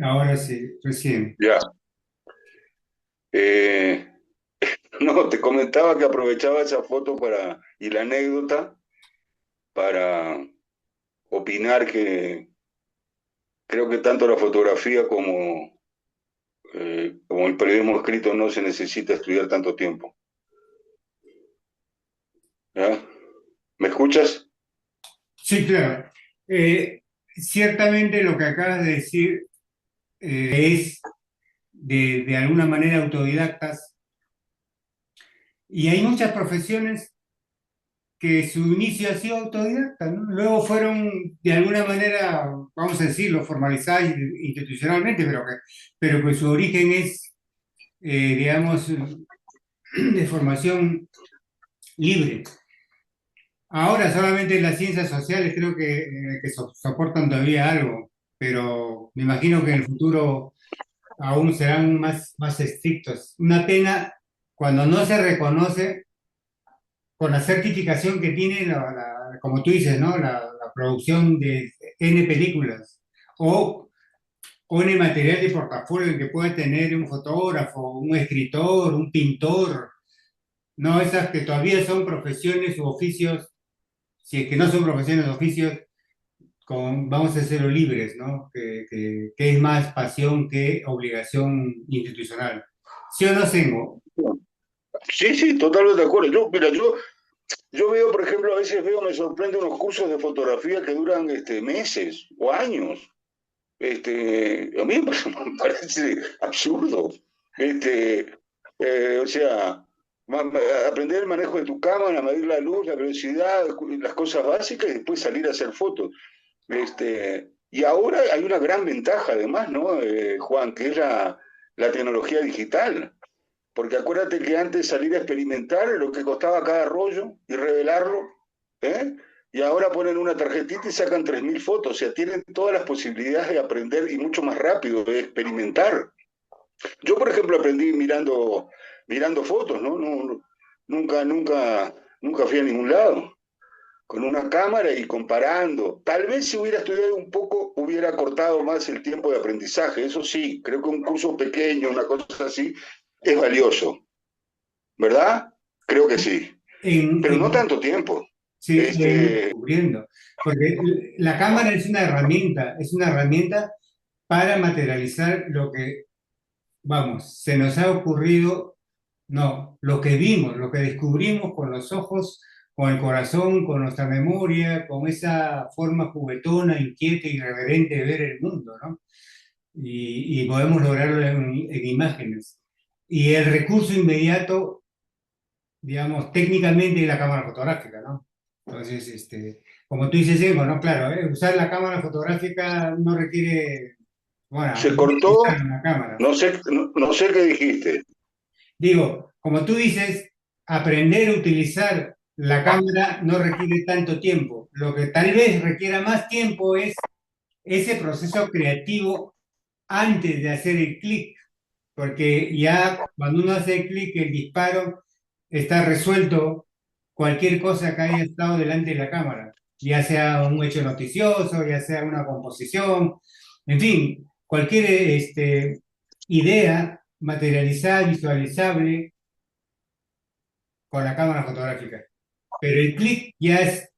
Ahora sí, recién. Ya. Eh, no, te comentaba que aprovechaba esa foto y la anécdota para opinar que creo que tanto la fotografía como el periodismo escrito no se necesita estudiar tanto tiempo. ¿Ya? ¿Me escuchas? Sí, claro. Ciertamente lo que acabas de decir es de alguna manera autodidactas y hay muchas profesiones que su inicio ha sido autodidacta, ¿no? Luego fueron de alguna manera, vamos a decirlo, formalizadas institucionalmente, pero que su origen es, digamos, de formación libre. Ahora solamente las ciencias sociales creo que soportan todavía algo, pero me imagino que en el futuro aún serán más estrictos. Una pena cuando no se reconoce con la certificación que tiene, como tú dices, ¿no? La producción de N películas o N material de portafolio que puede tener un fotógrafo, un escritor, un pintor, no esas que todavía son profesiones u oficios, si es que no son profesiones o oficios, vamos a decirlo libres, ¿no? Que es más pasión que obligación institucional. ¿Sí o no, Sengo? Sí, sí, totalmente de acuerdo. Mira, yo veo, por ejemplo, a veces me sorprende unos cursos de fotografía que duran meses o años. A mí me parece absurdo. Este, o sea, aprender el manejo de tu cámara, medir la luz, la velocidad, las cosas básicas y después salir a hacer fotos. Y ahora hay una gran ventaja además, ¿no, Juan? Que es la tecnología digital. Porque acuérdate que antes salir a experimentar lo que costaba cada rollo y revelarlo, ¿eh? Y ahora ponen una tarjetita y sacan 3.000 fotos. O sea, tienen todas las posibilidades de aprender y mucho más rápido, de experimentar. Yo, por ejemplo, aprendí mirando fotos, ¿no? Nunca fui a ningún lado con una cámara y comparando. Tal vez si hubiera estudiado un poco, hubiera cortado más el tiempo de aprendizaje. Eso sí, creo que un curso pequeño, una cosa así, es valioso. ¿Verdad? Creo que sí, En, pero no en- tanto tiempo. sí, en ir Este, descubriendo. Porque la cámara es una herramienta para materializar lo que, vamos, se nos ha ocurrido, no, lo que vimos, lo que descubrimos con los ojos, con el corazón, con nuestra memoria, con esa forma juguetona, inquieta y irreverente de ver el mundo, ¿no? Y podemos lograrlo en imágenes. Y el recurso inmediato, digamos, técnicamente es la cámara fotográfica, ¿no? Entonces, como tú dices, Evo, ¿no? Claro, usar la cámara fotográfica no requiere, bueno, se no hay que cortó, usar una cámara. no sé qué dijiste. Digo, como tú dices, aprender a utilizar la cámara no requiere tanto tiempo. Lo que tal vez requiera más tiempo es ese proceso creativo antes de hacer el clic, porque ya cuando uno hace el clic, el disparo está resuelto cualquier cosa que haya estado delante de la cámara, ya sea un hecho noticioso, ya sea una composición, en fin, cualquier idea materializada, visualizable con la cámara fotográfica. Pero el clic ya es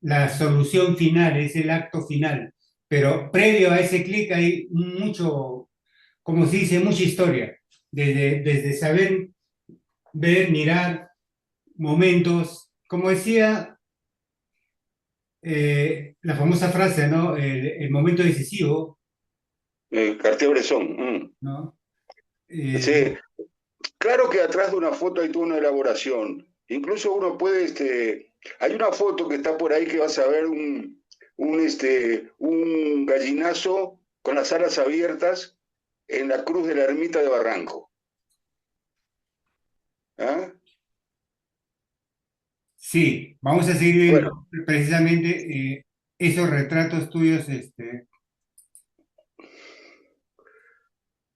la solución final, es el acto final. Pero previo a ese clic hay mucho, como se dice, mucha historia. Desde saber ver, mirar momentos, como decía la famosa frase, ¿no? El momento decisivo, Cartier-Bresson. ¿no? Sí, claro que atrás de una foto hay toda una elaboración. Incluso uno puede, hay una foto que está por ahí que vas a ver un gallinazo con las alas abiertas en la cruz de la ermita de Barranco. ¿Ah? Sí, vamos a seguir Bueno, viendo precisamente esos retratos tuyos.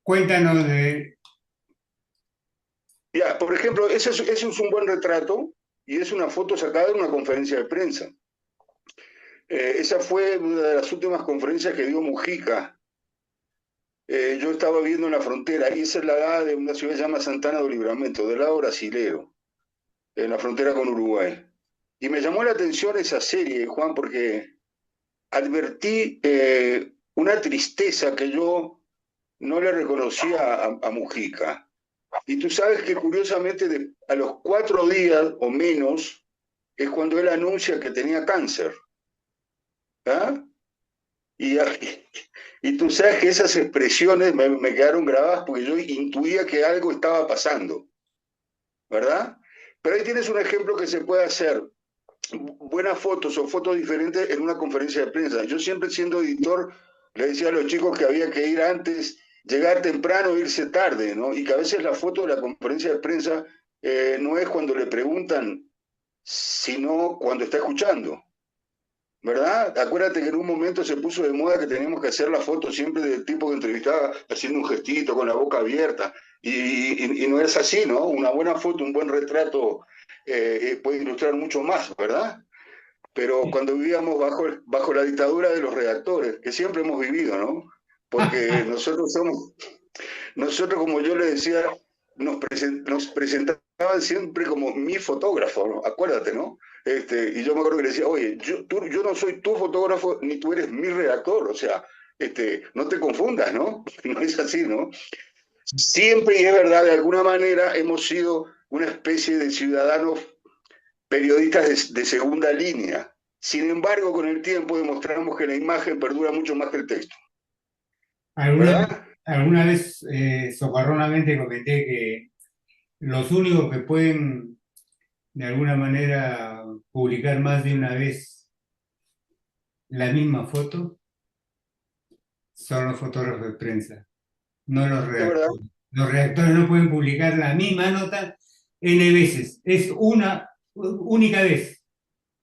Cuéntanos de... ya, por ejemplo, ese es un buen retrato y es una foto sacada de una conferencia de prensa. Esa fue una de las últimas conferencias que dio Mujica yo estaba viendo en la frontera, y esa es la edad de una ciudad que se llama Santana do Livramento, del lado brasilero, en la frontera con Uruguay. Y me llamó la atención esa serie, Juan, porque advertí una tristeza que yo no le reconocía a Mujica. Y tú sabes que curiosamente a los 4 días o menos es cuando él anuncia que tenía cáncer. ¿Ah? Y, y tú sabes que esas expresiones me quedaron grabadas porque yo intuía que algo estaba pasando, ¿verdad? Pero ahí tienes un ejemplo que se puede hacer. Buenas fotos o fotos diferentes en una conferencia de prensa. Yo siempre siendo editor le decía a los chicos que había que ir antes, llegar temprano, e irse tarde, ¿no? Y que a veces la foto de la conferencia de prensa no es cuando le preguntan, sino cuando está escuchando. ¿Verdad? Acuérdate que en un momento se puso de moda que teníamos que hacer la foto siempre del tipo que entrevistaba haciendo un gestito con la boca abierta. Y no es así, ¿no? Una buena foto, un buen retrato puede ilustrar mucho más, ¿verdad? Pero cuando vivíamos bajo la dictadura de los redactores, que siempre hemos vivido, ¿no? Porque nosotros como yo le decía, nos presentaban siempre como mi fotógrafo, ¿no? Acuérdate, ¿no? Y yo me acuerdo que le decía, oye, yo no soy tu fotógrafo ni tú eres mi redactor, o sea, no te confundas, ¿no? No es así, ¿no? Siempre, y es verdad, de alguna manera hemos sido una especie de ciudadanos periodistas de segunda línea. Sin embargo, con el tiempo demostramos que la imagen perdura mucho más que el texto, Alguna, ¿verdad? alguna vez socarronamente comenté que los únicos que pueden de alguna manera publicar más de una vez la misma foto son los fotógrafos de prensa, no los Es verdad, redactores. Los redactores no pueden publicar la misma nota N veces, es una única vez.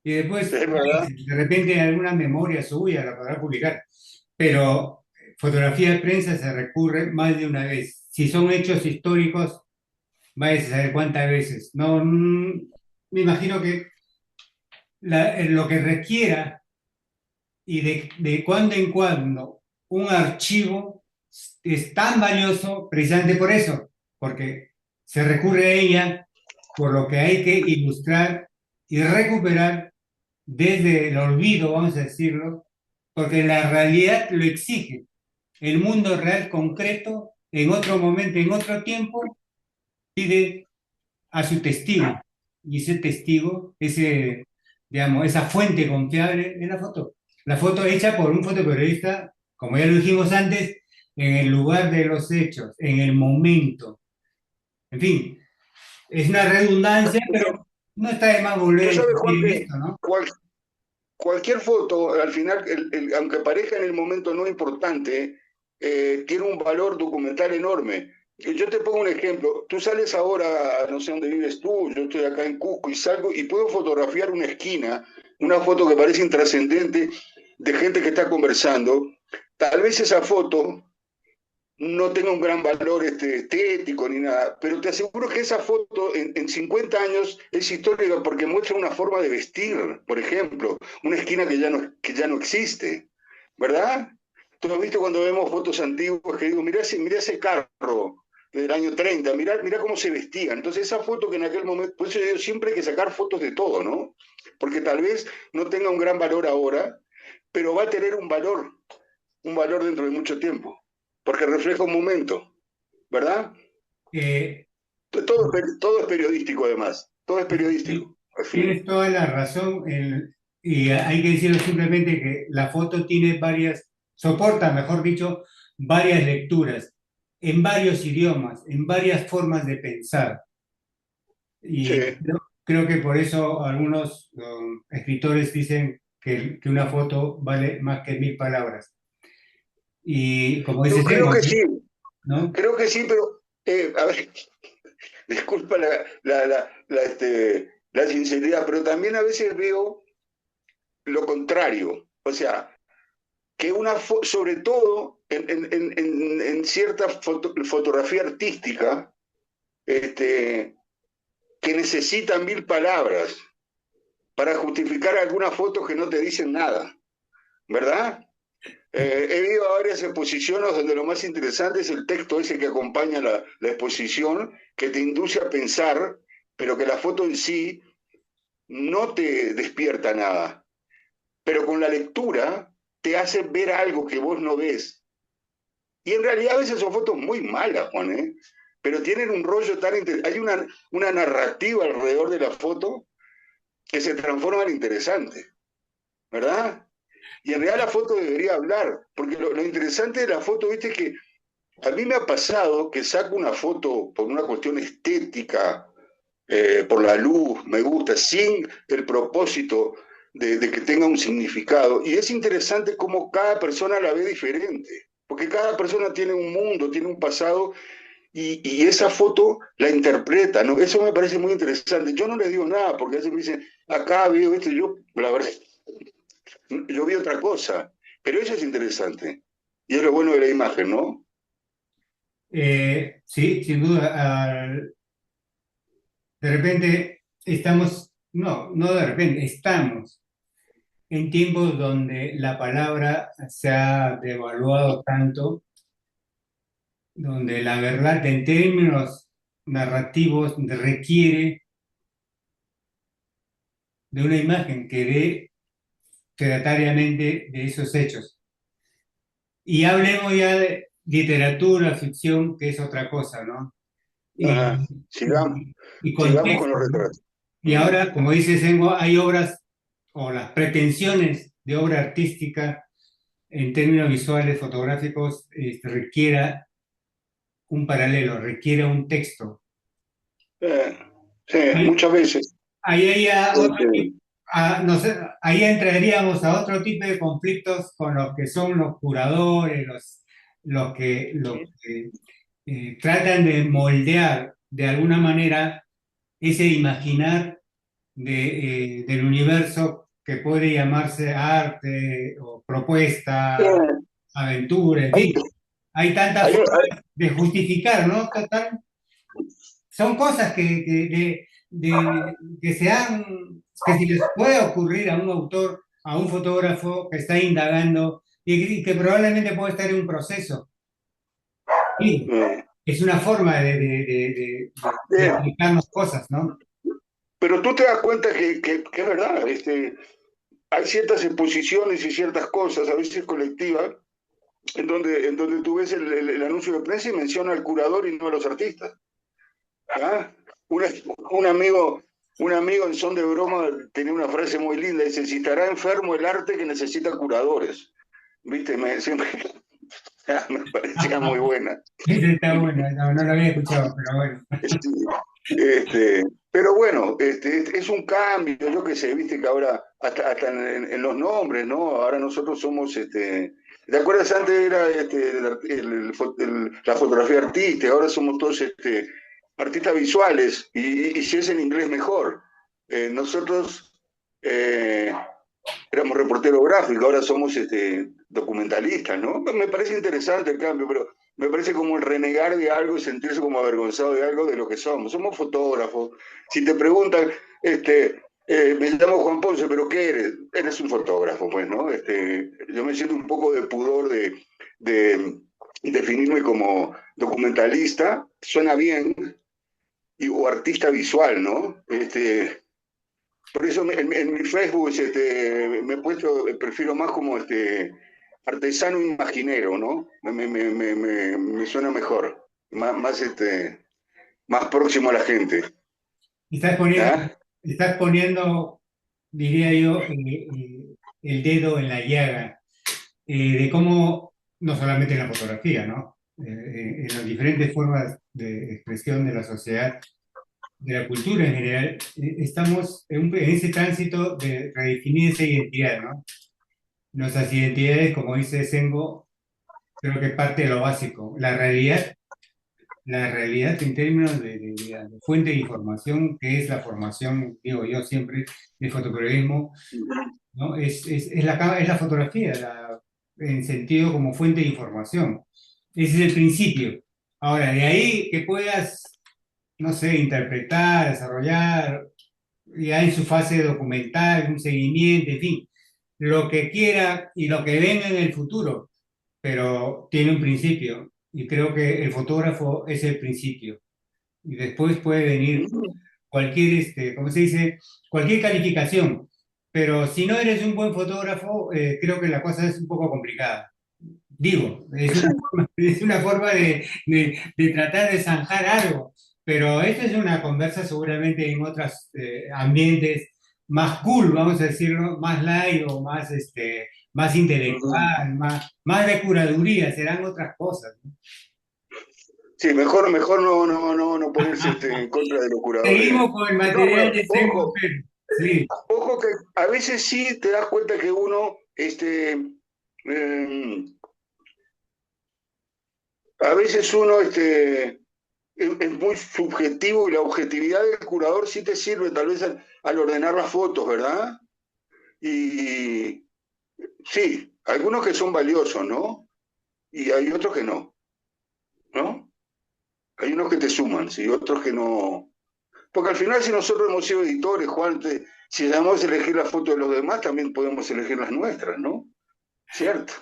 Y después, es verdad. de repente, alguna memoria suya la podrá publicar. Pero fotografía de prensa se recurre más de una vez. Si son hechos históricos, vaya a saber cuántas veces. No, me imagino que lo que requiera y de cuando en cuando un archivo es tan valioso precisamente por eso, porque se recurre a ella por lo que hay que ilustrar y recuperar desde el olvido, vamos a decirlo, porque la realidad lo exige. El mundo real concreto, en otro momento, en otro tiempo, pide a su testigo. Y ese testigo, digamos, esa fuente confiable es la foto. La foto hecha por un fotoperiodista, como ya lo dijimos antes, en el lugar de los hechos, en el momento. En fin, es una redundancia, pero no está de más volver Tú a sabes, insistir Juan, en que esto, ¿no? cualquier foto, al final, aunque parezca en el momento no importante, tiene un valor documental enorme. Yo te pongo un ejemplo. Tú sales ahora, no sé dónde vives tú, yo estoy acá en Cusco y salgo y puedo fotografiar una esquina, una foto que parece intrascendente de gente que está conversando. Tal vez esa foto no tenga un gran valor estético ni nada, pero te aseguro que esa foto en 50 años es histórica porque muestra una forma de vestir, por ejemplo, una esquina que ya no existe, ¿verdad? Tú has visto cuando vemos fotos antiguas que digo, mirá ese carro del año 30, mirá cómo se vestían. Entonces esa foto que en aquel momento, por eso yo digo, siempre hay que sacar fotos de todo, ¿no? Porque tal vez no tenga un gran valor ahora, pero va a tener un valor dentro de mucho tiempo, porque refleja un momento, ¿verdad? Eh, Todo es periodístico además, todo es Sí, periodístico, al fin. tienes toda la razón, y hay que decirlo simplemente que la foto tiene soporta, mejor dicho, varias lecturas, en varios idiomas, en varias formas de pensar. Sí, Y creo que por eso algunos escritores dicen que una foto vale más que 1000 palabras. Y como yo dices, ¿no? creo que sí, pero, a ver, disculpa la sinceridad, pero también a veces veo lo contrario, o sea, que sobre todo en cierta fotografía artística, este, que necesitan 1000 palabras para justificar algunas fotos que no te dicen nada, ¿verdad? He ido a varias exposiciones donde lo más interesante es el texto ese que acompaña la exposición, que te induce a pensar, pero que la foto en sí no te despierta nada, pero con la lectura te hace ver algo que vos no ves. Y en realidad a veces son fotos muy malas, Juan, ¿eh? Pero tienen un rollo tan interesante. Hay una narrativa alrededor de la foto que se transforma en interesante, ¿verdad? Y en realidad la foto debería hablar, porque lo interesante de la foto, viste, es que a mí me ha pasado que saco una foto por una cuestión estética, por la luz, me gusta, sin el propósito de que tenga un significado. Y es interesante cómo cada persona la ve diferente, porque cada persona tiene un mundo, tiene un pasado, y esa foto la interpreta, ¿no? Eso me parece muy interesante. Yo no les digo nada, porque a veces me dicen, acá veo esto, y yo, la verdad, yo vi otra cosa, pero eso es interesante. Y es lo bueno de la imagen, ¿no? Sí, sin duda. De repente estamos, no de repente, estamos en tiempos donde la palabra se ha devaluado tanto, donde la verdad en términos narrativos requiere de una imagen que dé fedatariamente de esos hechos. Y hablemos ya de literatura, ficción, que es otra cosa, ¿no? Ajá. Y, Sigamos, y sigamos con contexto, los ¿no? retratos. Y Mm. ahora, como dice Sengo, hay obras o las pretensiones de obra artística en términos visuales, fotográficos, requiera un paralelo, requiera un texto. Eh, sí, Ahí, muchas veces. ahí hay otro tipo, Este, no sé, ahí entraríamos a otro tipo de conflictos con los que son los curadores, los que tratan de moldear de alguna manera ese imaginar del universo que puede llamarse arte o propuesta, eh, aventura, en hay, fin. Hay tantas hay- hay- formas de justificar, ¿no? Total, son cosas que se han, que si les puede ocurrir a un autor, a un fotógrafo que está indagando y que probablemente puede estar en un proceso. Sí, eh, es una forma de eh, explicarnos cosas, ¿no? pero tú te das cuenta que es verdad. Hay ciertas exposiciones y ciertas cosas, a veces colectivas, en donde tú ves el anuncio de prensa y menciona al curador y no a los artistas. ¿Ah? Un, un amigo, un amigo en son de broma tenía una frase muy linda, dice, si estará enfermo el arte que necesita curadores. ¿Viste? Siempre me parecía muy buena. Ese está bueno, no lo había escuchado, pero bueno. Sí. Pero bueno, es un cambio, yo qué sé, viste que ahora, hasta en los nombres, ¿no? Ahora nosotros somos, ¿te acuerdas? Antes era la fotografía artística, ahora somos todos artistas visuales, y si es en inglés mejor. Nosotros eh, éramos reportero gráfico, ahora somos documentalistas, ¿no? Me parece interesante el cambio, pero me parece como el renegar de algo y sentirse como avergonzado de algo de lo que somos. Somos fotógrafos. Si te preguntan, me llamo Juan Ponce, pero ¿qué eres? Eres un fotógrafo, pues, ¿no? Yo me siento un poco de pudor de definirme como documentalista, suena bien, o artista visual, ¿no? Por eso en mi Facebook me he puesto, prefiero más como artesano imaginero, ¿no? Me suena mejor, más próximo a la gente. Estás poniendo, ¿Ah? estás poniendo, diría yo, el dedo en la llaga de cómo, no solamente en la fotografía, ¿no? En las diferentes formas de expresión de la sociedad, de la cultura en general, estamos en ese tránsito de redefinir esa identidad, ¿no? Nuestras identidades, como dice Sengo, creo que parte de lo básico. La realidad en términos de fuente de información, que es la formación, digo yo siempre, de fotoperiodismo, ¿no? Es la fotografía, en sentido como fuente de información. Ese es el principio. Ahora, de ahí que puedas, no sé, interpretar, desarrollar, ya en su fase documental, un seguimiento, en fin, lo que quiera y lo que venga en el futuro, pero tiene un principio y creo que el fotógrafo es el principio y después puede venir cualquier, ¿cómo se dice? Cualquier calificación, pero si no eres un buen fotógrafo, creo que la cosa es un poco complicada. Digo, es una forma de tratar de zanjar algo, pero esta es una conversa seguramente en otros ambientes más cool, vamos a decirlo, más light o más, más intelectual, más de curaduría, serán otras cosas, ¿no? Sí, mejor no ponerse en contra de los curadores. Seguimos con el No, material pero de Zen Popero. Sí. ojo que a veces sí te das cuenta que uno, a veces uno, es muy subjetivo y la objetividad del curador sí te sirve tal vez al ordenar las fotos, ¿verdad? Y sí, algunos que son valiosos, ¿no? Y hay otros que no, ¿no? Hay unos que te suman, sí, otros que no. Porque al final si nosotros hemos sido editores, Juan, si debemos elegir las fotos de los demás, también podemos elegir las nuestras, ¿no? ¿Cierto?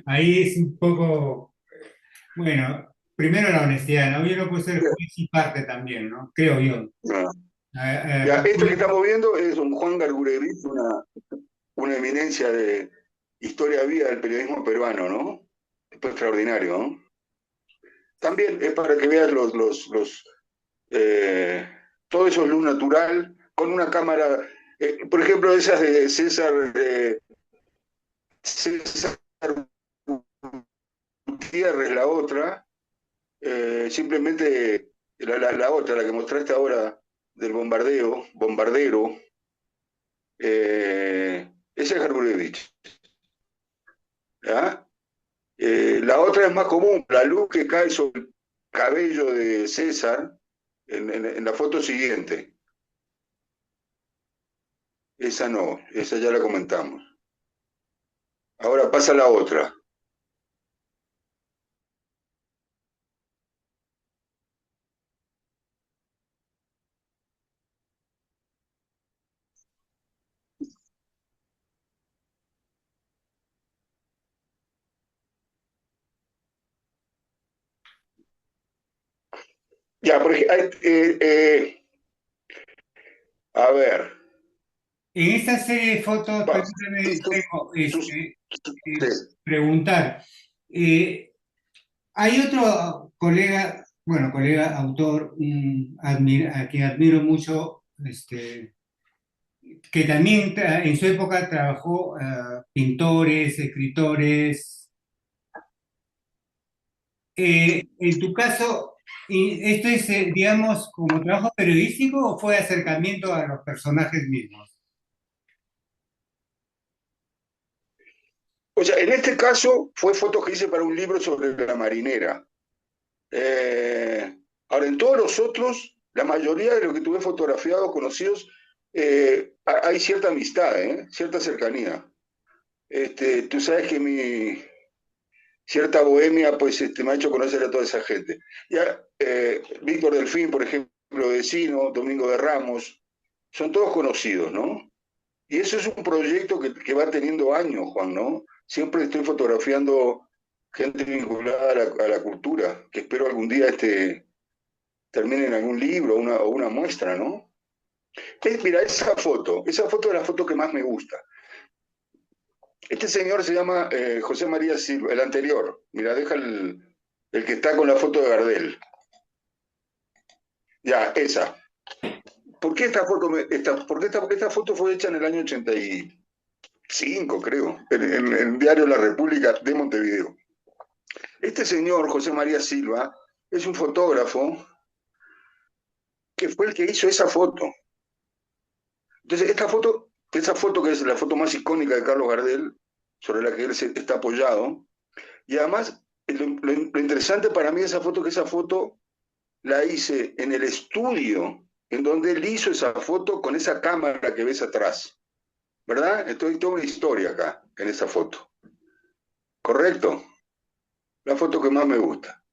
Ahí es un poco, bueno, primero la honestidad, ¿no? Yo no puedo ser juez y parte también, ¿no? Creo yo. Ya, Eh, ya, eh, este que estamos viendo es don Juan Gargurevich, una eminencia de historia viva del periodismo peruano, ¿no? Fue extraordinario, ¿no? También es para que veas eh, todo eso es luz natural, con una cámara, por ejemplo, esas de César Gutiérrez, la otra, simplemente la otra, la que mostraste ahora del bombardero, esa es Garbulevich. ¿Ya? La otra es más común, la luz que cae sobre el cabello de César en la foto siguiente. Esa no, esa ya la comentamos. Ahora pasa la otra. Ya, por ejemplo, a ver, en esta serie de fotos, va, permítame, sus- tengo, sus- preguntar. Eh, Hay otro colega, bueno, colega, autor, a quien admiro mucho, que también en su época trabajó pintores, escritores. En tu caso, ¿esto es, digamos, como trabajo periodístico o fue acercamiento a los personajes mismos? o sea, en este caso fue fotos que hice para un libro sobre la marinera. Eh, Ahora, en todos los otros, la mayoría de los que tuve fotografiados, conocidos, hay cierta amistad, cierta cercanía. Tú sabes que mi cierta bohemia, pues, me ha hecho conocer a toda esa gente. Ya, Víctor Delfín, por ejemplo, Vecino, Domingo de Ramos, son todos conocidos, ¿no? Y eso es un proyecto que va teniendo años, Juan, ¿no? Siempre estoy fotografiando gente vinculada a la cultura, que espero algún día termine en algún libro o una muestra, ¿no? Mira, esa foto es la foto que más me gusta. Este señor se llama José María Silva, el anterior. Mira, deja el que está con la foto de Gardel. Ya, esa. ¿Por qué esta foto fue hecha en el año 85, creo, en el diario La República de Montevideo? Este señor, José María Silva, es un fotógrafo que fue el que hizo esa foto. Entonces, esa foto que es la foto más icónica de Carlos Gardel, sobre la que él está apoyado, y además, lo interesante para mí de esa foto, que esa foto la hice en el estudio en donde él hizo esa foto con esa cámara que ves atrás, ¿verdad? Entonces hay toda una historia acá, en esa foto. ¿Correcto? La foto que más me gusta.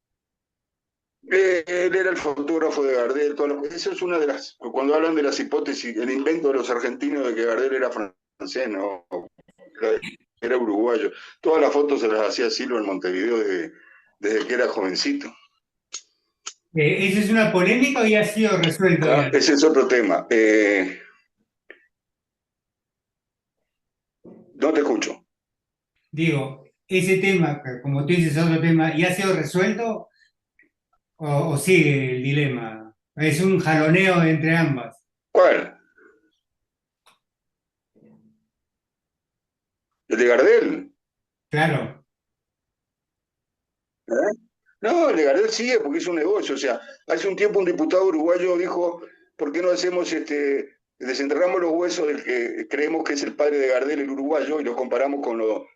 Él era el fotógrafo de Gardel. Eso es una de las, cuando hablan de las hipótesis, el invento de los argentinos de que Gardel era francés, francés, no, era uruguayo. Todas las fotos se las hacía Silva en Montevideo desde que era jovencito. ¿Esa es una polémica o ya ha sido resuelto ya? Ese es otro tema. No te escucho. Digo, ese tema, que como tú dices, otro tema, ¿ya ha sido resuelto o sigue el dilema? Es un jaloneo entre ambas. ¿Cuál? ¿El de Gardel? Claro. ¿Eh? No, el de Gardel sigue porque es un negocio. O sea, hace un tiempo un diputado uruguayo dijo, ¿por qué no hacemos desenterramos los huesos del que creemos que es el padre de Gardel, el uruguayo, y lo comparamos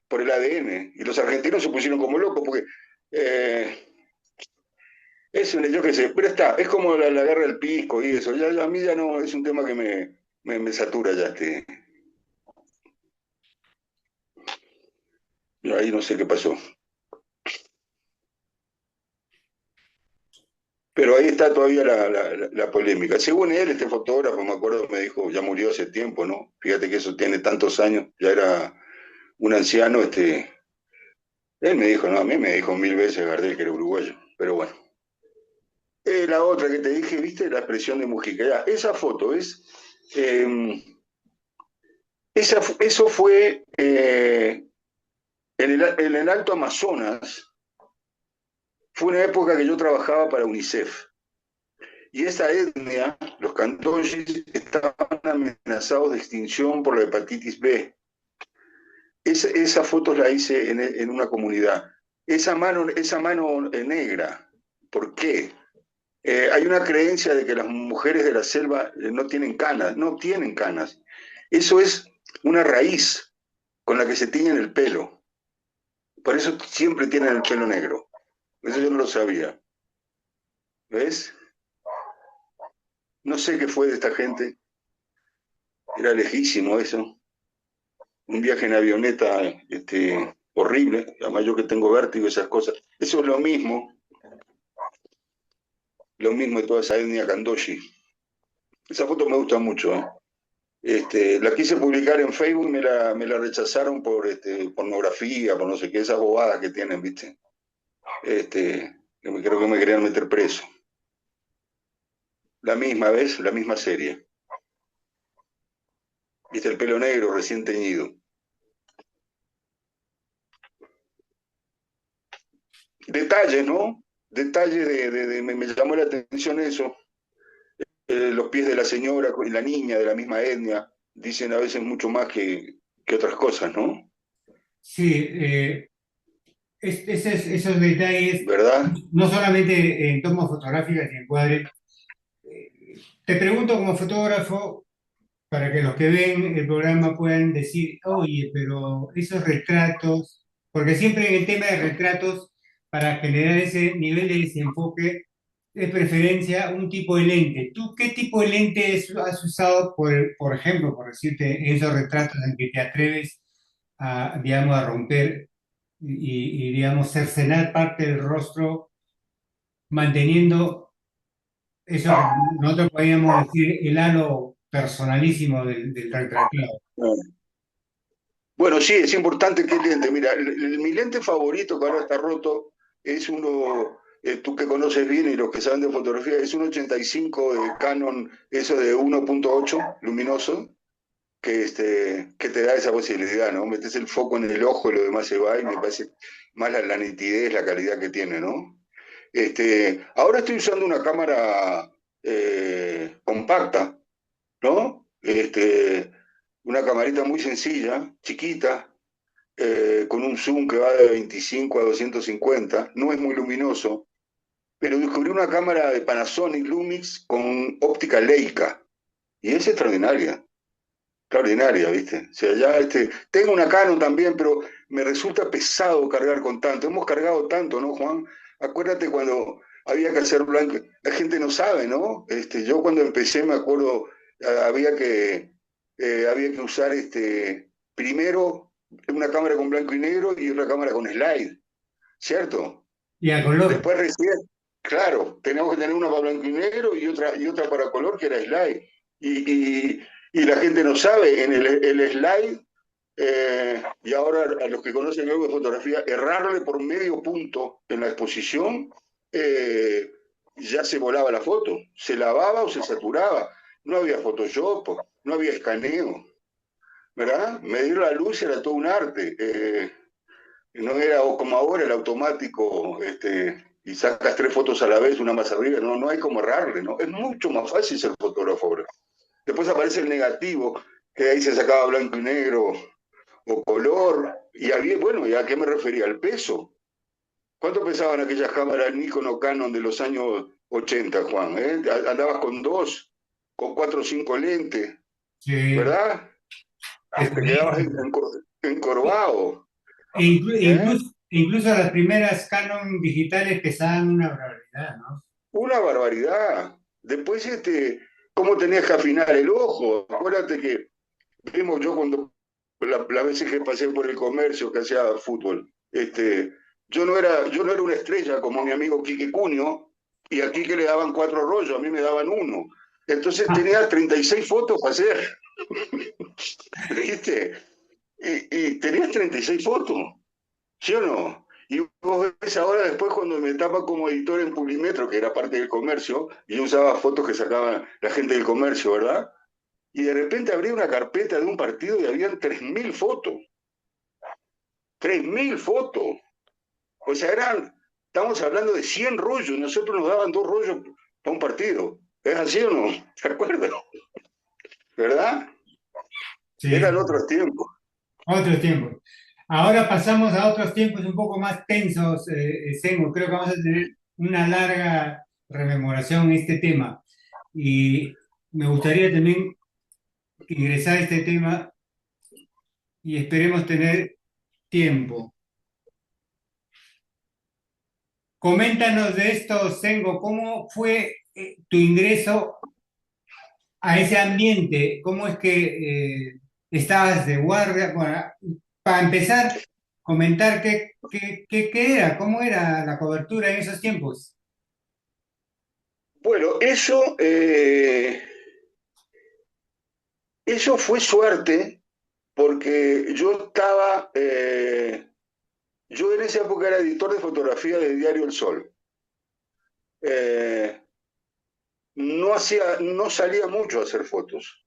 por el ADN? Y los argentinos se pusieron como locos porque eh, yo qué sé, pero está, es como la guerra del pisco y eso. A mí ya no, es un tema que me satura ya. Ahí no sé qué pasó. Pero ahí está todavía la polémica. Según él, este fotógrafo, me acuerdo, me dijo, ya murió hace tiempo, ¿no? Fíjate que eso tiene tantos años, ya era un anciano, él me dijo, no, a mí me dijo 1000 veces Gardel que era uruguayo, pero bueno. La otra que te dije, ¿viste? La expresión de Mujica. Ya, esa foto eh, eso fue en el Alto Amazonas, fue una época que yo trabajaba para UNICEF. Y esa etnia, los cantonjis, estaban amenazados de extinción por la hepatitis B. Esa foto la hice en una comunidad. Esa mano negra, ¿por qué? Hay una creencia de que las mujeres de la selva no tienen canas, no tienen canas. Eso es una raíz con la que se tiñen el pelo. Por eso siempre tienen el pelo negro. Eso yo no lo sabía. ¿Ves? No sé qué fue de esta gente. Era lejísimo eso. Un viaje en avioneta horrible. Además yo que tengo vértigo y esas cosas. Eso es lo mismo de toda esa etnia kandoshi. Esa foto me gusta mucho. La quise publicar en Facebook y me la rechazaron por pornografía, por no sé qué, esas bobadas que tienen, ¿viste? Creo que me querían meter preso. La misma vez, la misma serie. ¿Viste? El pelo negro recién teñido. Detalles, ¿no? Detalles me llamó la atención eso. Los pies de la señora y la niña de la misma etnia dicen a veces mucho más que otras cosas, ¿no? Sí, esos detalles, ¿Verdad? no solamente en tomas fotográficas y encuadres. Te pregunto como fotógrafo, para que los que ven el programa puedan decir, oye, pero esos retratos, porque siempre en el tema de retratos, para generar ese nivel de desenfoque, de preferencia un tipo de lente. ¿Tú qué tipo de lente has usado, por ejemplo, por decirte, en esos retratos en que te atreves a, digamos, a romper digamos, cercenar parte del rostro, manteniendo eso que nosotros podríamos decir el halo personalísimo del retratado? Bueno, sí, es importante que el lente. Mira, mi lente favorito que ahora está roto es uno, tú que conoces bien y los que saben de fotografía, es un 85 de Canon, eso de 1.8 luminoso, que te da esa posibilidad, ¿no? Metes el foco en el ojo y lo demás se va y me parece más la nitidez, la calidad que tiene, ¿no? Ahora estoy usando una cámara compacta, ¿no? Una camarita muy sencilla, chiquita, con un zoom que va de 25 a 250, no es muy luminoso, pero descubrí una cámara de Panasonic Lumix con óptica Leica, y es extraordinaria, ¿viste? O sea, ya tengo una Canon también, pero me resulta pesado cargar con tanto. Hemos cargado tanto, ¿no, Juan? Acuérdate cuando había que hacer blanco, la gente no sabe, ¿no? Yo cuando empecé me acuerdo, había que usar primero una cámara con blanco y negro y una cámara con slide, ¿cierto? Y a color. Después recién, claro, teníamos que tener una para blanco y negro y otra para color que era slide. Y y la gente no sabe, en el slide, y ahora a los que conocen algo de fotografía, errarle por medio punto en la exposición, eh, ya se volaba la foto, se lavaba o se saturaba, no había Photoshop, no había escaneo, ¿verdad? Medir la luz era todo un arte, no era como ahora el automático, y sacas 3 fotos a la vez, una más arriba, no, no hay como errarle, ¿no? Es mucho más fácil ser fotógrafo ahora. Después aparece el negativo, que ahí se sacaba blanco y negro o color, y había, bueno, ¿y a qué me refería? Al peso. ¿Cuánto pesaban aquellas cámaras Nikon o Canon de los años 80, Juan? ¿Eh? Andabas con 2, con 4 o 5 lentes, Sí, ¿verdad? Te quedabas pesadísimo. encorvado. ¿Eh? Incluso las primeras Canon digitales pesaban una barbaridad, ¿no? Una barbaridad. Después, ¿cómo tenías que afinar el ojo? Acuérdate que vimos yo cuando las veces que pasé por el comercio que hacía fútbol, yo no era una estrella como mi amigo Quique Cunio, y a Quique le daban 4 rollos, a mí me daban uno. Entonces tenía 36 fotos para hacer, ¿viste? Y tenías 36 fotos, ¿sí o no? Y vos ves ahora después cuando me tapa como editor en Publimetro, que era parte del comercio, y yo usaba fotos que sacaba la gente del comercio, ¿verdad? Y de repente abrí una carpeta de un partido y habían 3.000 fotos. 3.000 fotos. O sea, estamos hablando de 100 rollos. Nosotros nos daban 2 rollos para un partido. ¿Es así o no? ¿Se acuerdan? ¿Verdad? Eran Sí, otros tiempos. otros tiempos. Ahora pasamos a otros tiempos un poco más tensos, Sengo. Creo que vamos a tener una larga rememoración en este tema. Y me gustaría también ingresar a este tema y esperemos tener tiempo. Coméntanos de esto, Sengo, ¿cómo fue tu ingreso a ese ambiente? ¿Cómo es que estabas de guardia? Bueno, para empezar, comentar qué era, cómo era la cobertura en esos tiempos. Bueno, eso fue suerte porque yo en esa época era editor de fotografía del diario El Sol. Eh, no salía mucho a hacer fotos,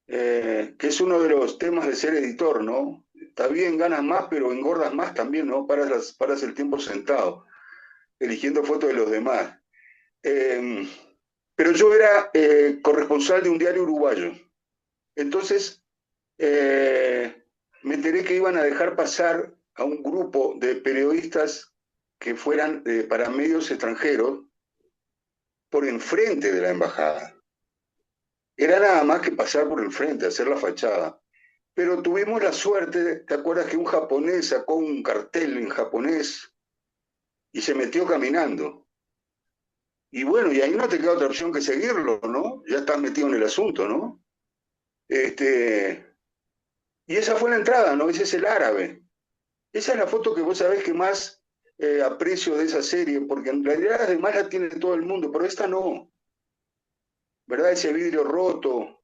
que es uno de los temas de ser editor, ¿no? Está bien, ganas más, pero engordas más también, ¿no? Paras el tiempo sentado, eligiendo fotos de los demás. Eh, pero yo era corresponsal de un diario uruguayo. Entonces, me enteré que iban a dejar pasar a un grupo de periodistas que fueran para medios extranjeros por enfrente de la embajada. Era nada más que pasar por enfrente, hacer la fachada. Pero tuvimos la suerte, ¿te acuerdas que un japonés sacó un cartel en japonés y se metió caminando? Y bueno, y ahí no te queda otra opción que seguirlo, ¿no? Ya estás metido en el asunto, ¿no? Este, y esa fue la entrada, ¿no? Ese es el árabe. Esa es la foto que vos sabés que más aprecio de esa serie, porque en realidad las demás la tiene todo el mundo, pero esta no, ¿verdad? Ese vidrio roto.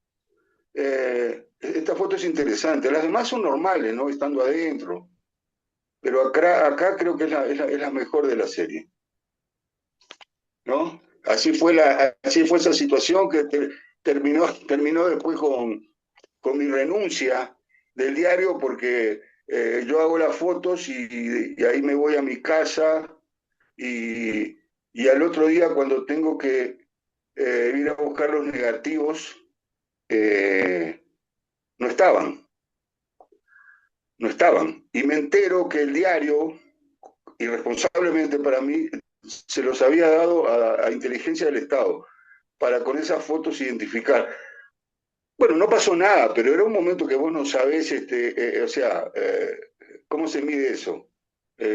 Esta foto es interesante. Las demás son normales, ¿no? Estando adentro. Pero acá creo que es la mejor de la serie, ¿no? Así fue esa situación que terminó después con mi renuncia del diario porque yo hago las fotos y ahí me voy a mi casa y, y al otro día cuando tengo que ir a buscar los negativos, eh, no estaban, no estaban. Y me entero que el diario, irresponsablemente para mí, se los había dado a inteligencia del Estado para con esas fotos identificar. Bueno, no pasó nada, pero era un momento que vos no sabés, o sea, ¿cómo se mide eso?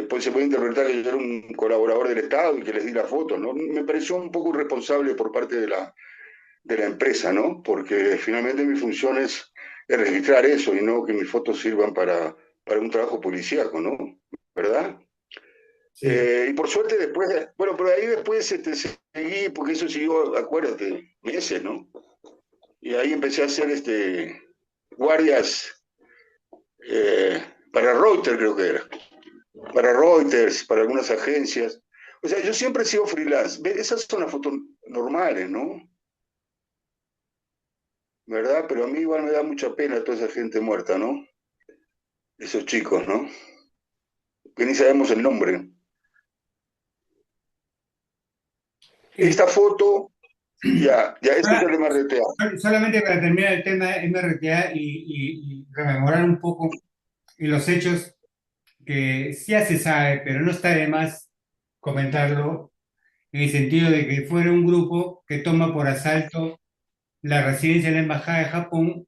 Pues se puede interpretar que yo era un colaborador del Estado y que les di la foto, ¿no? Me pareció un poco irresponsable por parte de la empresa, ¿no? Porque finalmente mi función es registrar eso y no que mis fotos sirvan para un trabajo policíaco, ¿no? ¿Verdad? Sí. Y por suerte después, bueno, pero ahí después seguí, porque eso siguió, acuérdate, meses, ¿no? y ahí empecé a hacer guardias para Reuters, creo que era. Para Reuters, para algunas agencias. O sea, yo siempre he sido freelance. Esas son las fotos normales, ¿no? ¿Verdad? Pero a mí igual me da mucha pena toda esa gente muerta, ¿no? Esos chicos, ¿no? Que ni sabemos el nombre. Eh, Esta foto, ya, ese es el MRTA. Solamente para terminar el tema MRTA y rememorar un poco los hechos que ya se sabe, pero no está de más comentarlo, en el sentido de que fuera un grupo que toma por asalto la residencia de la Embajada de Japón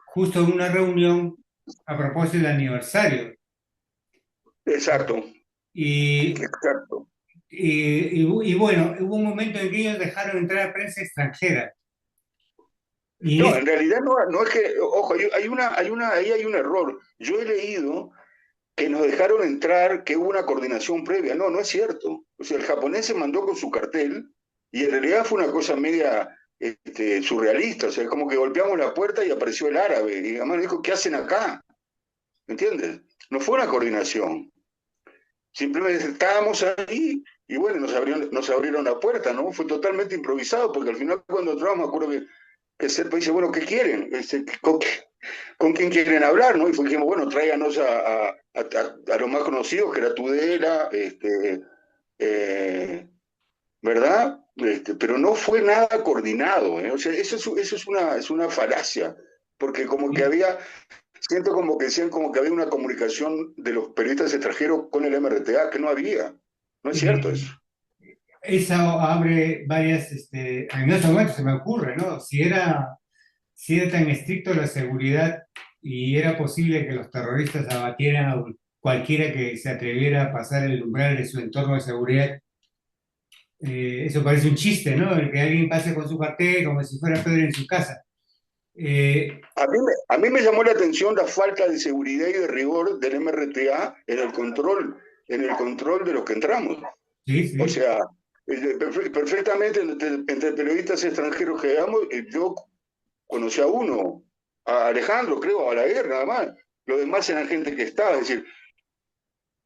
justo en una reunión a propósito del aniversario. Exacto, Y, exacto. y bueno, hubo un momento en que ellos dejaron entrar a prensa extranjera. Y No, es, en realidad no es que, ojo, ahí hay un error. Yo he leído que nos dejaron entrar, que hubo una coordinación previa. No, no es cierto. O sea, el japonés se mandó con su cartel y en realidad fue una cosa media surrealista. O sea, como que golpeamos la puerta y apareció el árabe. Y además dijo, ¿qué hacen acá? ¿Me entiendes? No fue una coordinación. Simplemente estábamos ahí y bueno, nos abrieron la puerta, ¿no? Fue totalmente improvisado porque al final cuando entramos me acuerdo que Serpa dice, bueno, ¿qué quieren? ¿Con quién quieren hablar? ¿No? Y fue, dijimos, bueno, tráiganos a los más conocidos, que era Tudela, ¿verdad? Pero no fue nada coordinado, ¿eh? O sea, eso es una falacia, porque como que había, siento como que decían como que había una comunicación de los periodistas extranjeros con el MRTA, que no había. No es cierto eso. eso abre varias, en estos momentos se me ocurre, ¿no? Si era tan estricto la seguridad y era posible que los terroristas abatieran a cualquiera que se atreviera a pasar el umbral de su entorno de seguridad. Eso parece un chiste, ¿no? El que alguien pase con su cartel como si fuera Pedro en su casa. Eh, A mí me llamó la atención la falta de seguridad y de rigor del MRTA en el control de los que entramos. sí, O sí. sea, perfectamente entre periodistas extranjeros que veamos, yo conocí a uno, a Alejandro, creo, a Balaguer, nada más. Los demás eran gente que estaba. Es decir,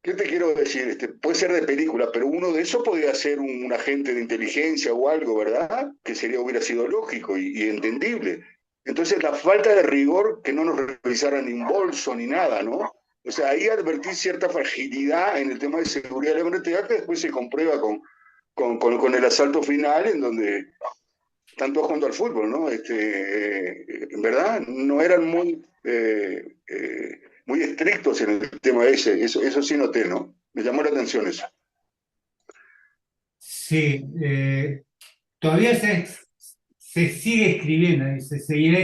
¿qué te quiero decir? Puede ser de película, pero uno de esos podría ser un agente de inteligencia o algo, ¿verdad? Que hubiera sido lógico y entendible. Entonces, la falta de rigor, que no nos revisaran ni un bolso ni nada, ¿no? O sea, ahí advertí cierta fragilidad en el tema de seguridad de la MRTA que después se comprueba con el asalto final, en donde están todos jugando al fútbol, ¿no? En verdad, no eran muy estrictos en el tema ese, eso sí noté, ¿no? Me llamó la atención eso. Sí, todavía se sigue escribiendo y se seguirá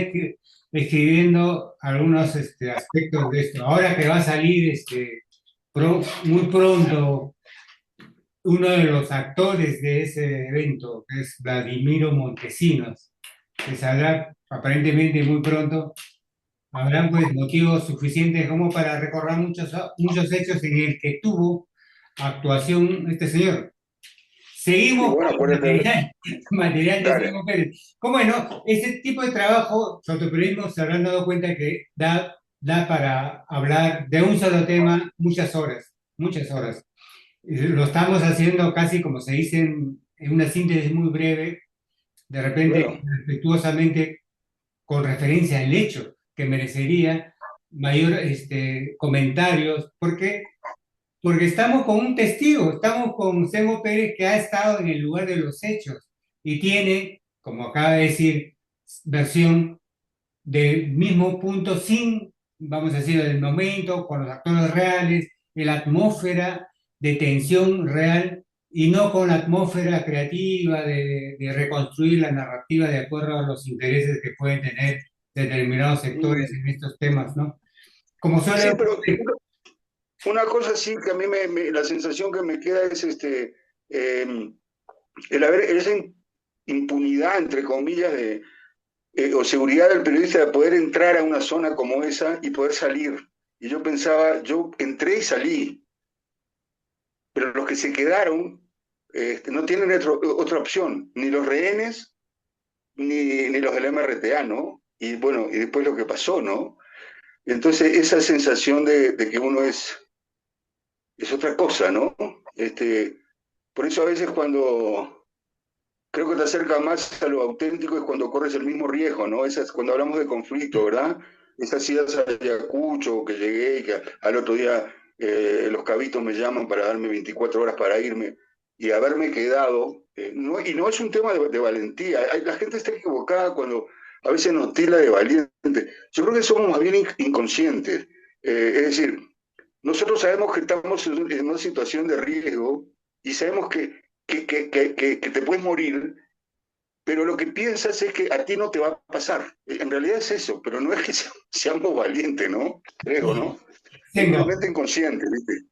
escribiendo algunos aspectos de esto. Ahora que va a salir muy pronto uno de los actores de ese evento, que es Vladimiro Montesinos, que saldrá aparentemente muy pronto, habrán pues motivos suficientes como para recordar muchos hechos en el que tuvo actuación este señor. Y Seguimos bueno, con acuérdate, material de dale. Simón Pérez. ¿Cómo no? Ese tipo de trabajo, fotoperiodismo, se habrán dado cuenta que da para hablar de un solo tema muchas horas, muchas horas. Lo estamos haciendo casi como se dice en una síntesis muy breve, de repente Claro. respetuosamente, con referencia al hecho que merecería mayor comentarios, porque estamos con un testigo, estamos con Semo Pérez que ha estado en el lugar de los hechos y tiene, como acaba de decir, versión del mismo punto sin, vamos a decir, el momento, con los actores reales, de la atmósfera de tensión real y no con la atmósfera creativa de reconstruir la narrativa de acuerdo a los intereses que pueden tener determinados sectores Mm, en estos temas, ¿no? Como suele sí, pero ocurrir. una cosa sí que a mí la sensación que me queda es el haber esa impunidad, entre comillas, o seguridad del periodista de poder entrar a una zona como esa y poder salir. Y yo pensaba, yo entré y salí, pero los que se quedaron no tienen otra opción, ni los rehenes, ni los del MRTA, ¿no? Y bueno, y después lo que pasó, ¿no? Entonces, esa sensación de que uno es otra cosa, ¿no? Por eso a veces cuando creo que te acerca más a lo auténtico es cuando corres el mismo riesgo, ¿no? Esas, cuando hablamos de conflicto, ¿verdad? Esas idas a Ayacucho, que llegué y que al otro día los cabitos me llaman para darme 24 horas para irme y haberme quedado, y no es un tema de valentía, la gente está equivocada cuando a veces nos tila de valiente. Yo creo que somos más bien inconscientes. Es decir, nosotros sabemos que estamos en una situación de riesgo y sabemos que te puedes morir, pero lo que piensas es que a ti no te va a pasar. En realidad es eso, pero no es que seamos valientes, ¿no? Creo, ¿no? Tengo. Simplemente inconscientes, ¿viste?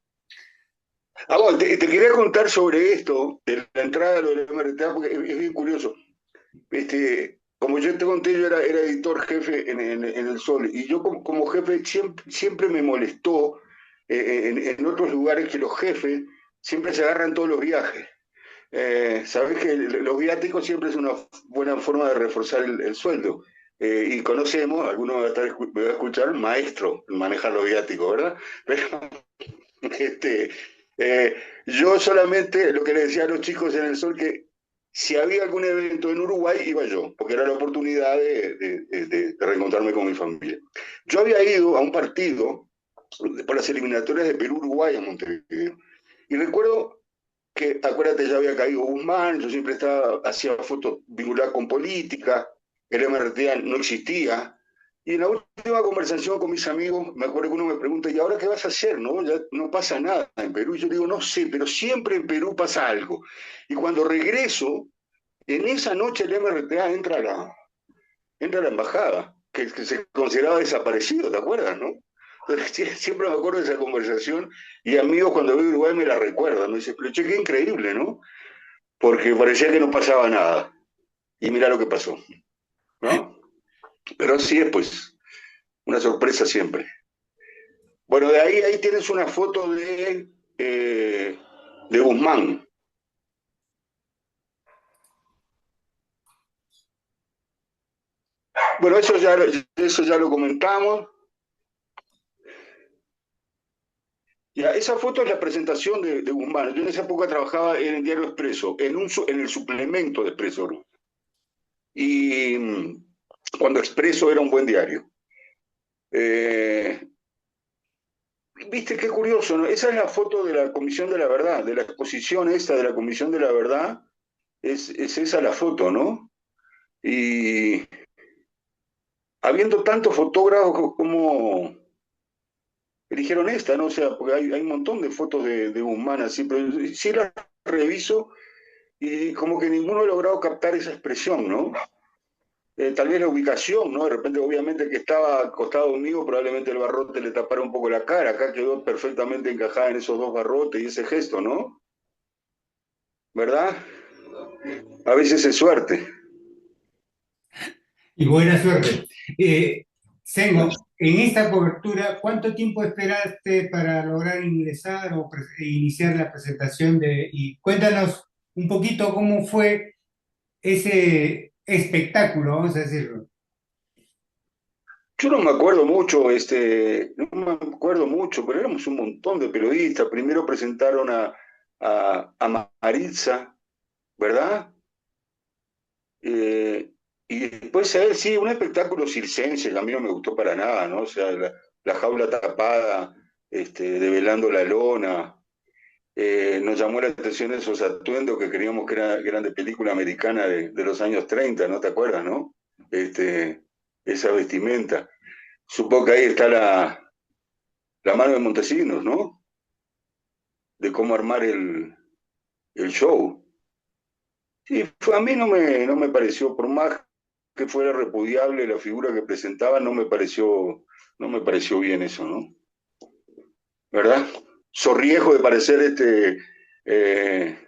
Ah, bueno, te quería contar sobre esto, de la entrada de lo del MRTA, porque es bien curioso. Como yo te conté, yo era editor jefe en El Sol, y yo como jefe siempre me molestó en otros lugares que los jefes siempre se agarran todos los viajes. Sabes que los viáticos siempre es una buena forma de reforzar el sueldo. Y conocemos, algunos me va a escuchar, maestro en manejar los viáticos, ¿verdad? Pero este, eh, yo solamente lo que le decía a los chicos en el Sol que si había algún evento en Uruguay iba yo, porque era la oportunidad de reencontrarme con mi familia. Yo había ido a un partido por las eliminatorias de Perú-Uruguay a Montevideo. Y recuerdo que, acuérdate, ya había caído Guzmán, yo siempre hacía fotos vinculadas con política, el MRTA no existía. Y en la última conversación con mis amigos, me acuerdo que uno me pregunta, ¿y ahora qué vas a hacer? No, ya no pasa nada en Perú. Y yo digo, no sé, pero siempre en Perú pasa algo. Y cuando regreso, en esa noche el MRTA entra a la embajada, que se consideraba desaparecido, ¿te acuerdas, no? Entonces, siempre me acuerdo de esa conversación y amigos cuando veo Uruguay me la recuerdan, me dicen, pero che, qué increíble, ¿no? Porque parecía que no pasaba nada. Y mira lo que pasó, ¿no? Pero sí es pues una sorpresa siempre. Bueno, ahí tienes una foto de Guzmán. Bueno, eso ya lo comentamos. Ya, esa foto es la presentación de Guzmán. Yo en esa época trabajaba en el diario Expreso, en el suplemento de Expreso, ¿no? Y cuando Expreso era un buen diario. Eh, Viste qué curioso, ¿no? Esa es la foto de la Comisión de la Verdad, de la exposición esta de la Comisión de la Verdad, es esa la foto, ¿no? Y habiendo tantos fotógrafos como eligieron esta, ¿no? O sea, porque hay un montón de fotos de Guzmán así, pero sí las reviso y como que ninguno ha logrado captar esa expresión, ¿no? Tal vez la ubicación, ¿no? De repente, obviamente, que estaba acostado conmigo, probablemente el barrote le tapara un poco la cara. Acá quedó perfectamente encajada en esos dos barrotes y ese gesto, ¿no? ¿Verdad? A veces es suerte. Y buena suerte. Sengo, en esta cobertura, ¿cuánto tiempo esperaste para lograr ingresar o iniciar la presentación y cuéntanos un poquito cómo fue ese espectáculo, vamos a decirlo? Yo no me acuerdo mucho, no me acuerdo mucho, pero éramos un montón de periodistas. Primero presentaron a Maritza, ¿verdad? Eh, y después a él, sí, un espectáculo circense, que a mí no me gustó para nada, ¿no? O sea, la jaula tapada, develando la lona. Nos llamó la atención esos atuendos que creíamos que eran de película americana de los años 30, ¿no te acuerdas, no? Esa vestimenta. Supongo que ahí está la mano de Montesinos, ¿no? De cómo armar el show. Sí, a mí no me pareció, por más que fuera repudiable la figura que presentaba, no me pareció bien eso, ¿no? ¿Verdad? Sorriejo de parecer eh,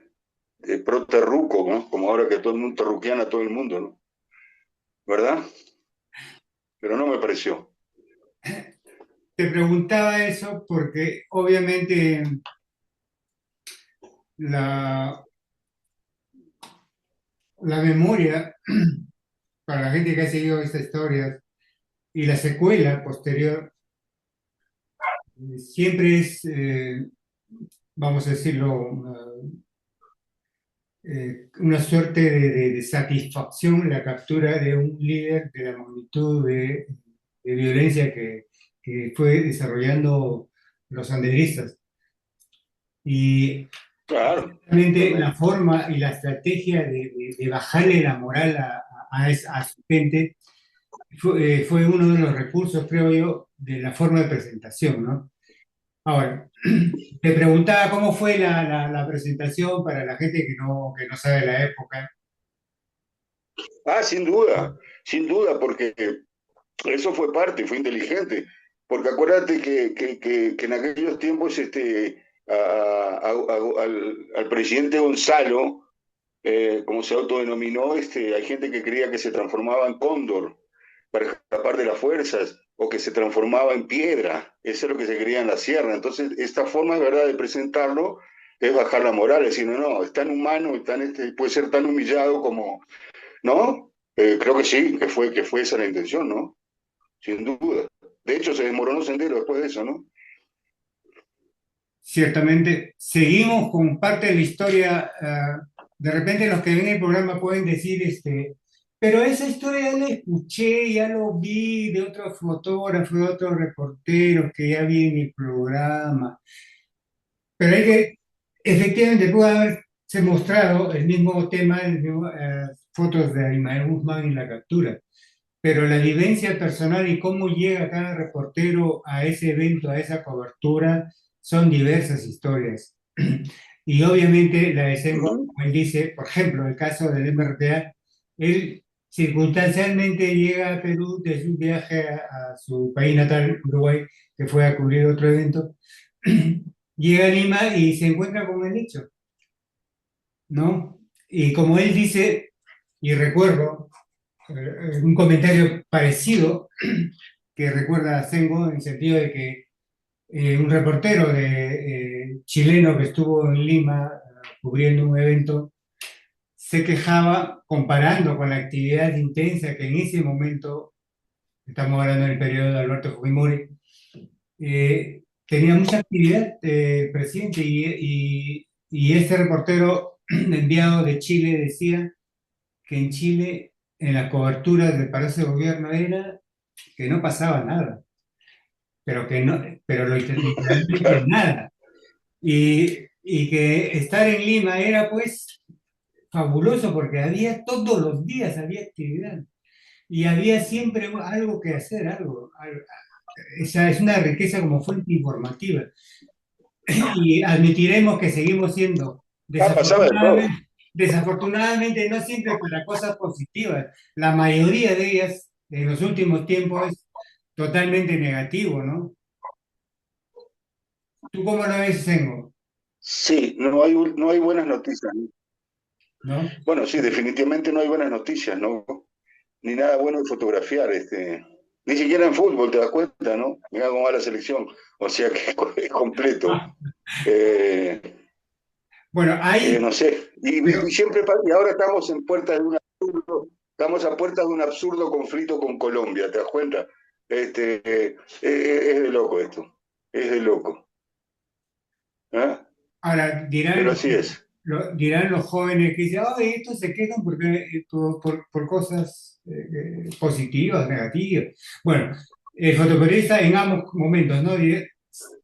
pro terruco, ¿no? Como ahora que todo el mundo terruquean a todo el mundo, ¿no? ¿Verdad? Pero no me pareció. Te preguntaba eso porque obviamente la, la memoria para la gente que ha seguido esta historia, y la secuela posterior siempre es, vamos a decirlo, una suerte de satisfacción la captura de un líder de la magnitud de violencia que fue desarrollando los sandinistas. Y Claro, realmente la totalmente. forma y la estrategia de bajarle la moral a su gente fue uno de los recursos, creo yo, de la forma de presentación, ¿no? Ahora, te preguntaba cómo fue la presentación para la gente que no sabe la época. Ah, sin duda, porque eso fue parte, fue inteligente. Porque acuérdate que en aquellos tiempos al presidente Gonzalo, como se autodenominó, hay gente que creía que se transformaba en cóndor para escapar de las fuerzas o que se transformaba en piedra. Eso es lo que se creía en la sierra. Entonces, esta forma, ¿verdad?, de presentarlo es bajar la moral, es decir, no, no, es tan humano, puede ser tan humillado como, ¿no? Creo que sí, que fue esa la intención, ¿no? Sin duda. De hecho, se desmoronó Sendero después de eso, ¿no? Ciertamente, seguimos con parte de la historia. De repente los que ven el programa pueden decir, pero esa historia ya la escuché, ya lo vi de otros fotógrafos, de otros reporteros que ya vi en el programa. Pero hay que, efectivamente, puede haberse mostrado el mismo tema, fotos de Ismael Guzmán en la captura, pero la vivencia personal y cómo llega cada reportero a ese evento, a esa cobertura, son diversas historias. Y obviamente la de Senghor, Ujú. como él dice, por ejemplo, el caso del MRTA, él circunstancialmente llega a Perú desde un viaje a su país natal, Uruguay, que fue a cubrir otro evento, llega a Lima y se encuentra con el hecho, ¿no? Y como él dice, y recuerdo un comentario parecido que recuerda a Sengo en el sentido de que un reportero chileno que estuvo en Lima cubriendo un evento se quejaba comparando con la actividad intensa que en ese momento, estamos hablando del periodo de Alberto Fujimori, tenía mucha actividad presidente y este reportero enviado de Chile decía que en Chile en la cobertura del Palacio de Gobierno era que no pasaba nada, pero que no, pero literalmente Claro. nada. Y que estar en Lima era pues fabuloso porque había todos los días, había actividad y había siempre algo que hacer, esa es una riqueza como fuente informativa. Y admitiremos que seguimos siendo, Ah, pasaba de todo. desafortunadamente no siempre para cosas positivas. La mayoría de ellas en los últimos tiempos es totalmente negativo, ¿no? ¿Tú cómo lo ves, Sengo? Sí, no hay buenas noticias, ¿no? ¿No? Bueno, sí, definitivamente no hay buenas noticias, ¿no? Ni nada bueno de fotografiar, ni siquiera en fútbol, te das cuenta, ¿no? Mira cómo va la selección, o sea que es completo. Ah, Eh, bueno, no sé, pero y siempre, y ahora estamos en puertas de un absurdo, estamos a puertas de un absurdo conflicto con Colombia, ¿te das cuenta? Es de loco esto, es de loco, ¿eh? ahora Pero así es. dirán los jóvenes que dicen, ay, estos se quejan porque, por cosas positivas, negativas. Bueno, el fotoperiodista en ambos momentos, ¿no?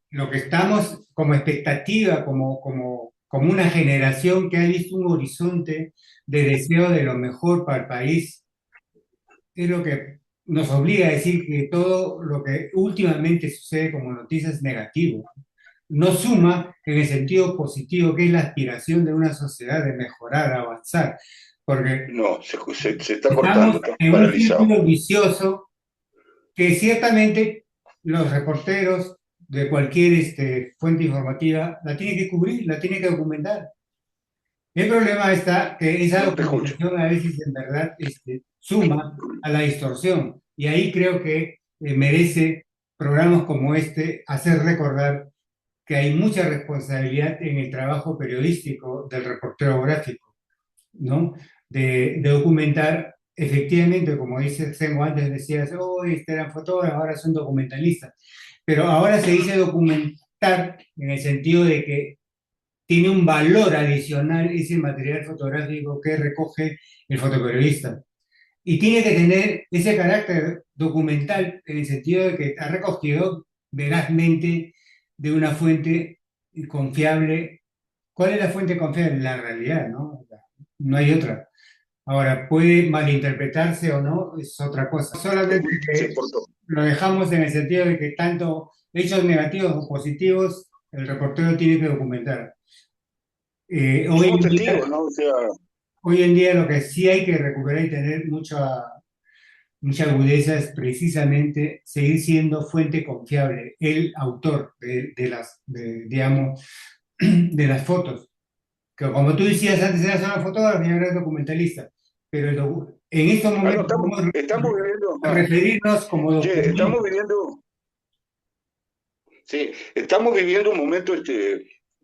Lo que estamos como expectativa, como una generación que ha visto un horizonte de deseo de lo mejor para el país, es lo que nos obliga a decir que todo lo que últimamente sucede como noticias es negativo. No suma en el sentido positivo, que es la aspiración de una sociedad de mejorar, avanzar, porque No, se está cortando, estamos está en un paralizado. círculo vicioso que ciertamente los reporteros de cualquier fuente informativa la tienen que cubrir, la tienen que documentar. El problema está que esa No te escucho. documentación a veces en verdad suma a la distorsión y ahí creo que merece programas como este hacer recordar que hay mucha responsabilidad en el trabajo periodístico del reportero gráfico, ¿no? De documentar efectivamente, como dice Sengo, antes decías, oh, este eran fotógrafos, ahora son documentalistas. Pero ahora se dice documentar en el sentido de que tiene un valor adicional ese material fotográfico que recoge el fotoperiodista. Y tiene que tener ese carácter documental en el sentido de que ha recogido verazmente de una fuente confiable. ¿Cuál es la fuente confiable? La realidad, ¿no? No hay otra. Ahora, puede malinterpretarse o no, es otra cosa. Solamente Sí, que por todo. lo dejamos en el sentido de que tanto hechos negativos o positivos, el reportero tiene que documentar. Hoy Somos en testigos, día, ¿no? O sea, hoy en día lo que sí hay que recuperar y tener mucha agudeza es precisamente seguir siendo fuente confiable, el autor digamos, de las fotos. Que como tú decías antes, era solo fotógrafo y ahora es documentalista. Pero en estos no, momentos estamos, podemos estamos viviendo, referirnos como che, estamos documento. viviendo, sí, estamos viviendo un momento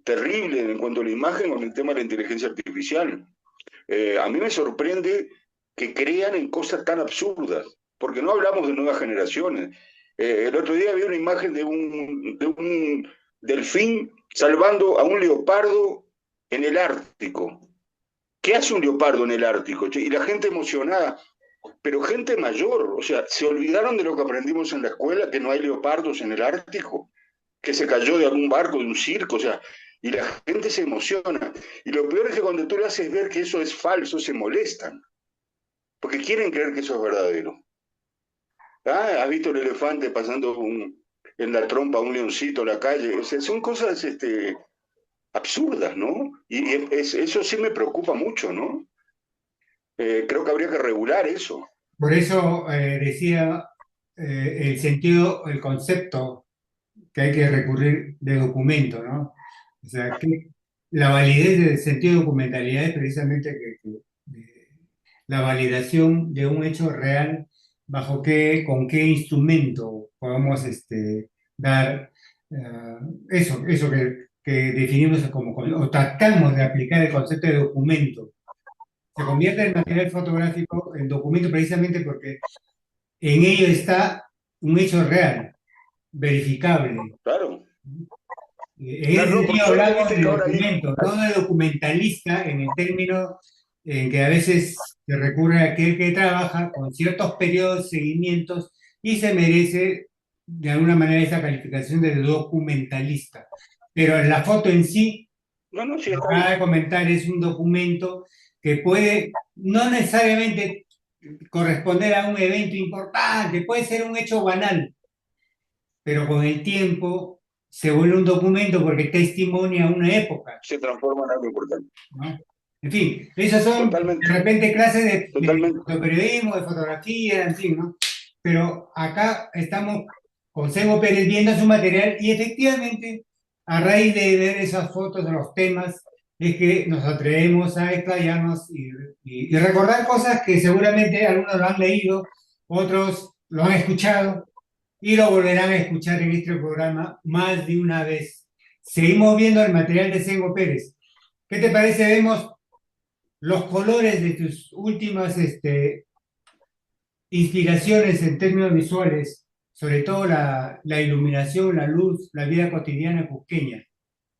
terrible en cuanto a la imagen con el tema de la inteligencia artificial. A mí me sorprende que crean en cosas tan absurdas, porque no hablamos de nuevas generaciones. El otro día vi una imagen de un delfín salvando a un leopardo en el Ártico. ¿Qué hace un leopardo en el Ártico, che? Y la gente emocionada, pero gente mayor, o sea, se olvidaron de lo que aprendimos en la escuela, que no hay leopardos en el Ártico, que se cayó de algún barco, de un circo, o sea, y la gente se emociona. Y lo peor es que cuando tú le haces ver que eso es falso, se molestan, porque quieren creer que eso es verdadero. Ah, ¿has visto el elefante pasando en la trompa a un leoncito en la calle? O sea, son cosas absurdas, ¿no? Y eso sí me preocupa mucho, ¿no? Creo que habría que regular eso. Por eso decía el sentido, el concepto que hay que recurrir de documento, ¿no? O sea, que la validez del sentido de documentalidad es precisamente la validación de un hecho real bajo con qué instrumento podemos dar eso que definimos o tratamos de aplicar el concepto de documento. Se convierte en material fotográfico en documento precisamente porque en ello está un hecho real, verificable. Claro. En ese Claro, no, por sentido suerte, hablamos viste de que ahora documento, no de documentalista en el término en que a veces se recurre a aquel que trabaja con ciertos periodos, seguimientos y se merece de alguna manera esa calificación de documentalista. Pero la foto en sí, no, no, sí lo está que acaba bien. de comentar, es un documento que puede no necesariamente corresponder a un evento importante, puede ser un hecho banal, pero con el tiempo se vuelve un documento porque testimonia una época, Se transforma en algo importante. ¿no? En fin, esas son de Totalmente, repente clases totalmente. de periodismo, de fotografía, en fin, ¿no? Pero acá estamos con Sego Pérez viendo su material y efectivamente, a raíz de ver esas fotos de los temas, es que nos atrevemos a explayarnos y recordar cosas que seguramente algunos lo han leído, otros lo han escuchado, y lo volverán a escuchar en este programa más de una vez. Seguimos viendo el material de Sengo Pérez. ¿Qué te parece? Vemos los colores de tus últimas inspiraciones en términos visuales, sobre todo la iluminación, la luz, la vida cotidiana cusqueña.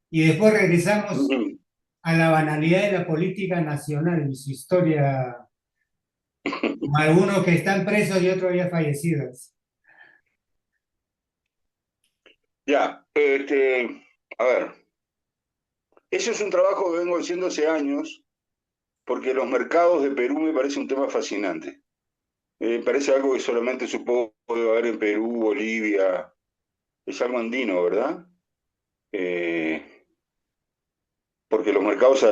Y después regresamos Ujú. a la banalidad de la política nacional y su historia, con algunos que están presos y otros ya fallecidos. Ya, a ver, ese es un trabajo que vengo haciendo hace años, porque los mercados de Perú me parece un tema fascinante. Parece algo que solamente supongo debe haber en Perú, Bolivia, es algo andino, ¿verdad? Eh, Porque los mercados,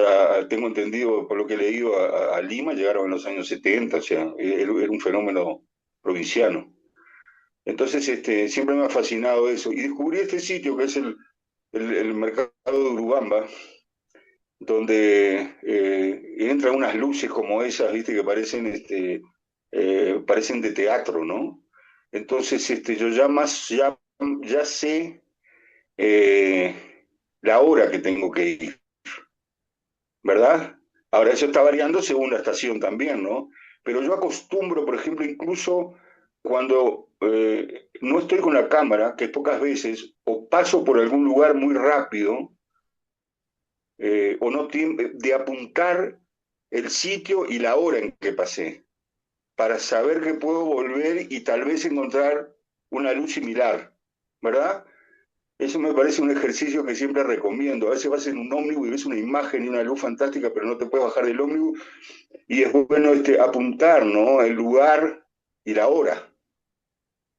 tengo entendido, por lo que he leído, a Lima llegaron en los años 70, o sea, era un fenómeno provinciano. Entonces, siempre me ha fascinado eso. Y descubrí este sitio que es el mercado de Urubamba, donde entran unas luces como esas, viste, que parecen de teatro, ¿no? Entonces, yo ya sé la hora que tengo que ir, ¿verdad? Ahora eso está variando según la estación también, ¿no? pero yo acostumbro, por ejemplo, incluso cuando no estoy con la cámara, que pocas veces, o paso por algún lugar muy rápido, o no de apuntar el sitio y la hora en que pasé, para saber que puedo volver y tal vez encontrar una luz similar, ¿verdad? Eso me parece un ejercicio que siempre recomiendo. A veces vas en un ómnibus y ves una imagen y una luz fantástica, pero no te puedes bajar del ómnibus. Y es bueno apuntar, ¿no? El lugar y la hora.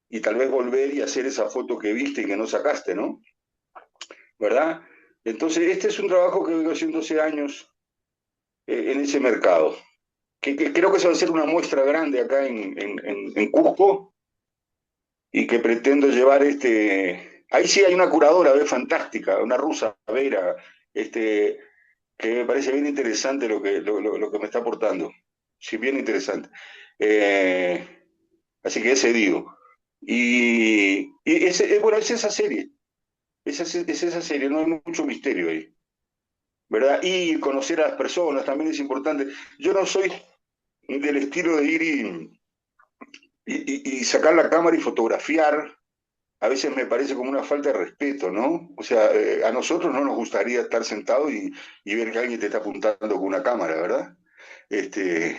Y tal vez volver y hacer esa foto que viste y que no sacaste, ¿no? ¿Verdad? Entonces, este es un trabajo que vengo haciendo hace años en ese mercado. Que creo que se va a hacer una muestra grande acá en Cusco y que pretendo llevar Ahí sí hay una curadora, fantástica, una rusa, Vera, que me parece bien interesante lo que me está aportando. Sí, bien interesante. Eh, Así que ese digo. Bueno, es esa serie. Es esa serie, no hay mucho misterio ahí. ¿Verdad? Y conocer a las personas también es importante. Yo no soy del estilo de ir y sacar la cámara y fotografiar. A veces me parece como una falta de respeto, ¿no? O sea, a nosotros no nos gustaría estar sentados y ver que alguien te está apuntando con una cámara, ¿verdad? Este,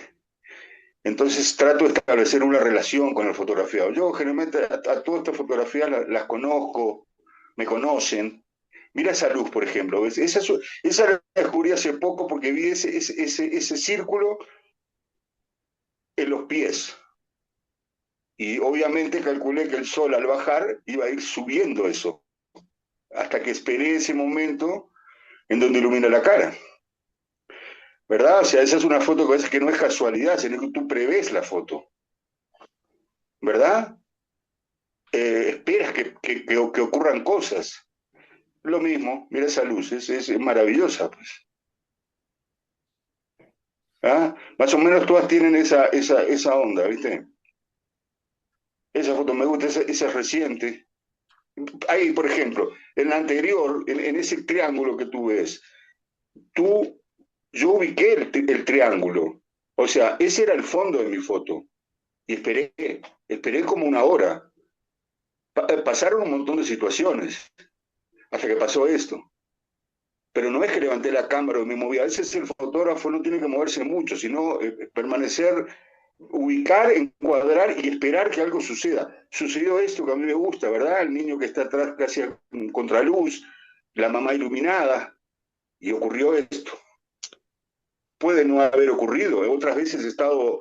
entonces trato de establecer una relación con el fotografiado. Yo generalmente a todas estas fotografías las conozco, me conocen. Mira esa luz, por ejemplo. ¿Ves? Esa la descubrí hace poco porque vi ese círculo en los pies. Y obviamente calculé que el sol al bajar iba a ir subiendo eso, hasta que esperé ese momento en donde ilumina la cara. ¿Verdad? O sea, esa es una foto que a veces que no es casualidad, sino que tú prevés la foto. ¿Verdad? Esperas que ocurran cosas. Lo mismo, mira esa luz, es maravillosa, pues. ¿Ah? Más o menos todas tienen esa onda, ¿viste? Esa foto me gusta, esa es reciente. Ahí, por ejemplo, en la anterior, en ese triángulo que tú ves, tú, yo ubiqué el triángulo. O sea, ese era el fondo de mi foto. Y esperé como una hora. Pasaron un montón de situaciones hasta que pasó esto. Pero no es que levanté la cámara o me moví. A veces el fotógrafo no tiene que moverse mucho, sino permanecer, ubicar, encuadrar y esperar que algo suceda. Sucedió esto que a mí me gusta, ¿verdad? El niño que está atrás casi a contraluz, la mamá iluminada, y ocurrió esto. Puede no haber ocurrido. Otras veces he estado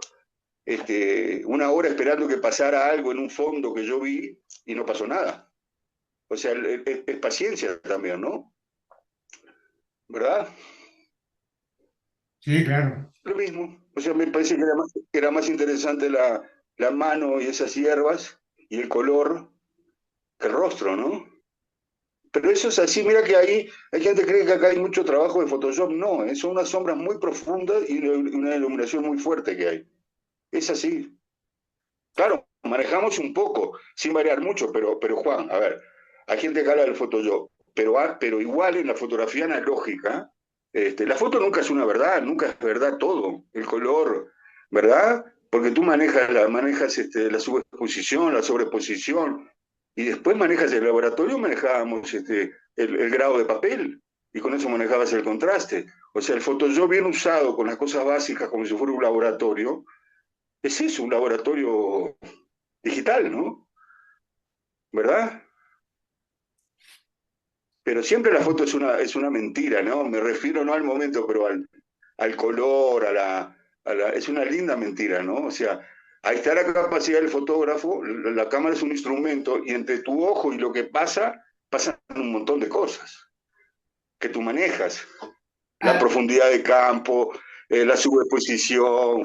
una hora esperando que pasara algo en un fondo que yo vi y no pasó nada. O sea, es paciencia también, ¿no? ¿Verdad? Sí, claro. Lo mismo. O sea, me parece que era más interesante la mano y esas hierbas y el color que el rostro, ¿no? Pero eso es así, mira que ahí hay gente que cree que acá hay mucho trabajo de Photoshop. No, son unas sombras muy profundas y una iluminación muy fuerte que hay. Es así. Claro, manejamos un poco, sin variar mucho, pero Juan, a ver, hay gente que habla del Photoshop, pero igual en la fotografía analógica, la foto nunca es una verdad, nunca es verdad todo, el color, ¿verdad? Porque tú manejas la subexposición, la sobreposición, y después manejas el laboratorio, manejábamos el grado de papel, y con eso manejabas el contraste. O sea, el Photoshop bien usado con las cosas básicas como si fuera un laboratorio, es eso, un laboratorio digital, ¿no? ¿Verdad? Pero siempre la foto es una mentira, ¿no? Me refiero no al momento, pero al color, es una linda mentira, ¿no? O sea, ahí está la capacidad del fotógrafo, la cámara es un instrumento y entre tu ojo y lo que pasa, pasan un montón de cosas que tú manejas. La Ah, profundidad de campo, la subexposición,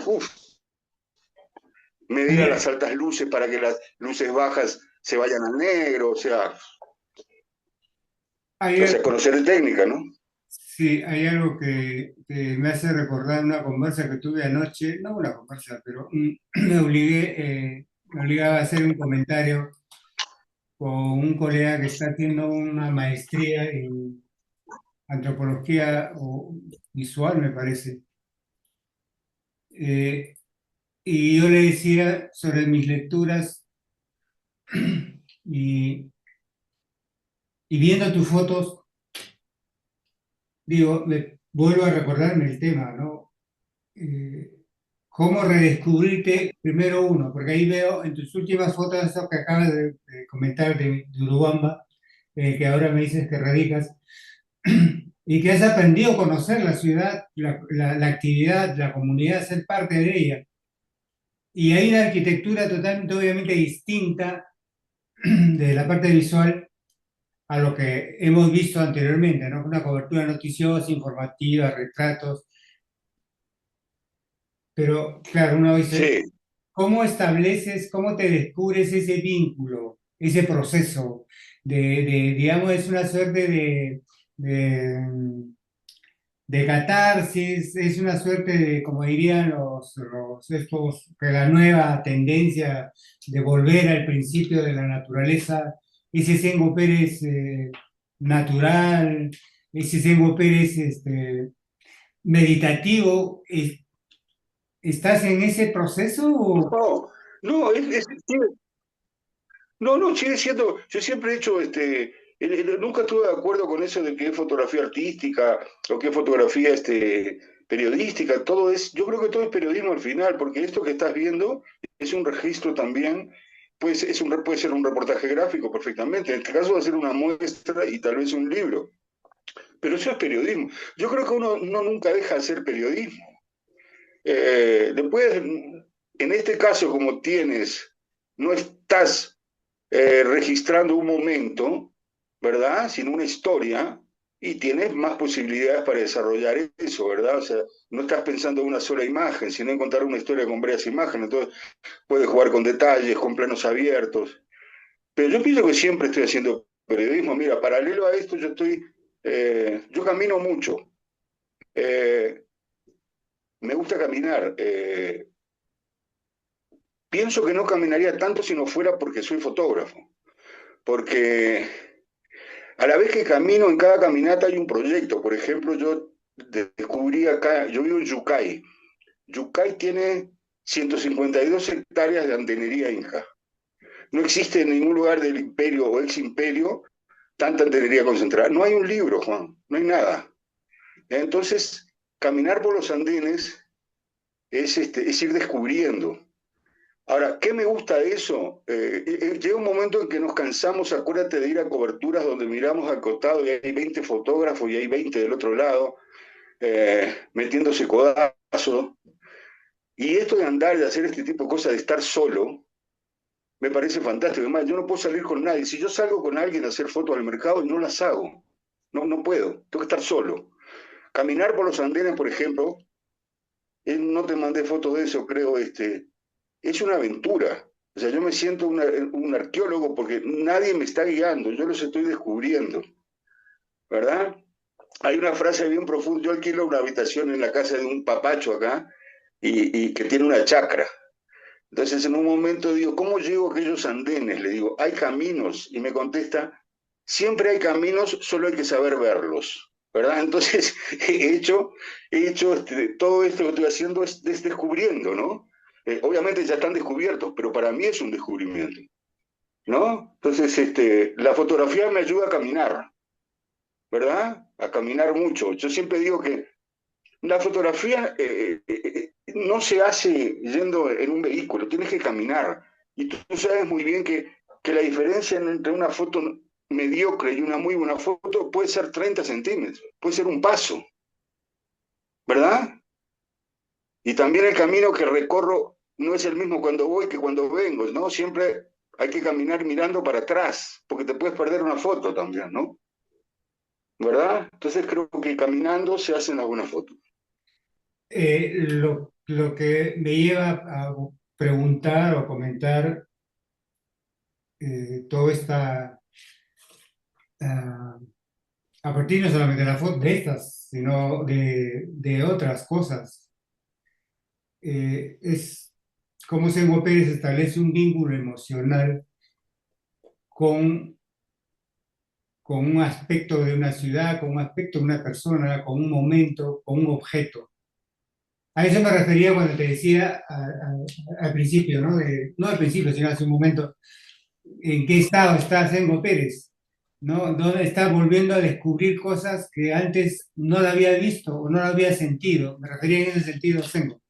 medir a las hay, altas luces para que las luces bajas se vayan al negro, o sea, hay, conocer de técnica, ¿no? sí, hay algo que me hace recordar una conversa que tuve anoche, no una conversa, pero me obligaba a hacer un comentario con un colega que está haciendo una maestría en antropología visual, me parece. Eh, y yo le decía sobre mis lecturas y, y viendo tus fotos, digo, vuelvo a recordarme el tema, ¿no? Eh, ¿Cómo redescubrirte primero uno? Porque ahí veo en tus últimas fotos, eso que acabas de comentar de Urubamba, que ahora me dices que radicas, y que has aprendido a conocer la ciudad, la actividad, la comunidad, ser parte de ella. Y hay una arquitectura totalmente, obviamente distinta de la parte visual a lo que hemos visto anteriormente, ¿no? Una cobertura noticiosa, informativa, retratos, pero claro, uno dice, Sí, ¿cómo estableces, cómo te descubres ese vínculo, ese proceso digamos, es una suerte de, de catarsis, es una suerte de, como dirían estos, que la nueva tendencia de volver al principio de la naturaleza, ese Sengo Pérez natural, ese Sengo Pérez meditativo. ¿Estás en ese proceso o no, no, no, no, sigue siendo, yo siempre he hecho, nunca estuve de acuerdo con eso de que es fotografía artística o que es fotografía periodística, todo es, yo creo que todo es periodismo al final, porque esto que estás viendo es un registro también, pues puede ser un reportaje gráfico perfectamente, en este caso va a ser una muestra y tal vez un libro, pero eso es periodismo. Yo creo que uno nunca deja de ser periodismo. Después, en este caso, como no estás registrando un momento, ¿verdad? Sino una historia, y tienes más posibilidades para desarrollar eso, ¿verdad? O sea, no estás pensando en una sola imagen, sino en contar una historia con varias imágenes. Entonces, puedes jugar con detalles, con planos abiertos. Pero yo pienso que siempre estoy haciendo periodismo. Mira, paralelo a esto, yo camino mucho. Eh, Me gusta caminar. Pienso que no caminaría tanto si no fuera porque soy fotógrafo. Porque a la vez que camino, en cada caminata hay un proyecto. Por ejemplo, yo descubrí acá, yo vivo en Yucay. Yucay tiene 152 hectáreas de antenería inca. No existe en ningún lugar del imperio o ex imperio tanta antenería concentrada. No hay un libro, Juan, no hay nada. Entonces, caminar por los andenes es ir descubriendo. Ahora, ¿qué me gusta de eso? Llega un momento en que nos cansamos, acuérdate de ir a coberturas donde miramos al costado y hay 20 fotógrafos y hay 20 del otro lado, metiéndose codazo. Y esto de andar, de hacer este tipo de cosas, de estar solo, me parece fantástico. Además, yo no puedo salir con nadie. Si yo salgo con alguien a hacer fotos al mercado, no las hago. No, no puedo. Tengo que estar solo. Caminar por los andenes, por ejemplo, no te mandé fotos de eso, creo, es una aventura. O sea, yo me siento un arqueólogo porque nadie me está guiando, yo los estoy descubriendo, ¿verdad? Hay una frase bien profunda, yo alquilo una habitación en la casa de un papacho acá y que tiene una chacra. Entonces en un momento digo, ¿cómo llego a aquellos andenes? Le digo, hay caminos. Y me contesta, siempre hay caminos, solo hay que saber verlos. ¿Verdad? Entonces he hecho todo esto que estoy haciendo es descubriendo, ¿no? Obviamente ya están descubiertos, pero para mí es un descubrimiento, ¿no? Entonces, la fotografía me ayuda a caminar, ¿verdad? A caminar mucho. Yo siempre digo que la fotografía no se hace yendo en un vehículo, tienes que caminar. Y tú sabes muy bien que la diferencia entre una foto mediocre y una muy buena foto puede ser 30 centímetros, puede ser un paso, ¿verdad? Y también el camino que recorro no es el mismo cuando voy que cuando vengo, ¿no? Siempre hay que caminar mirando para atrás, porque te puedes perder una foto también, ¿no? ¿Verdad? Entonces creo que caminando se hacen algunas fotos. lo que me lleva a preguntar o comentar toda esta, ah, a partir no solamente de la foto de estas, sino de otras cosas, es cómo Sengo Pérez establece un vínculo emocional con, con un aspecto de una ciudad, con un aspecto de una persona, con un momento, con un objeto. A eso me refería cuando te decía al principio, ¿no? No al principio, sino hace un momento, en qué estado está Sengo Pérez, ¿no? Dónde está volviendo a descubrir cosas que antes no la había visto o no la había sentido. Me refería en ese sentido, Sengo.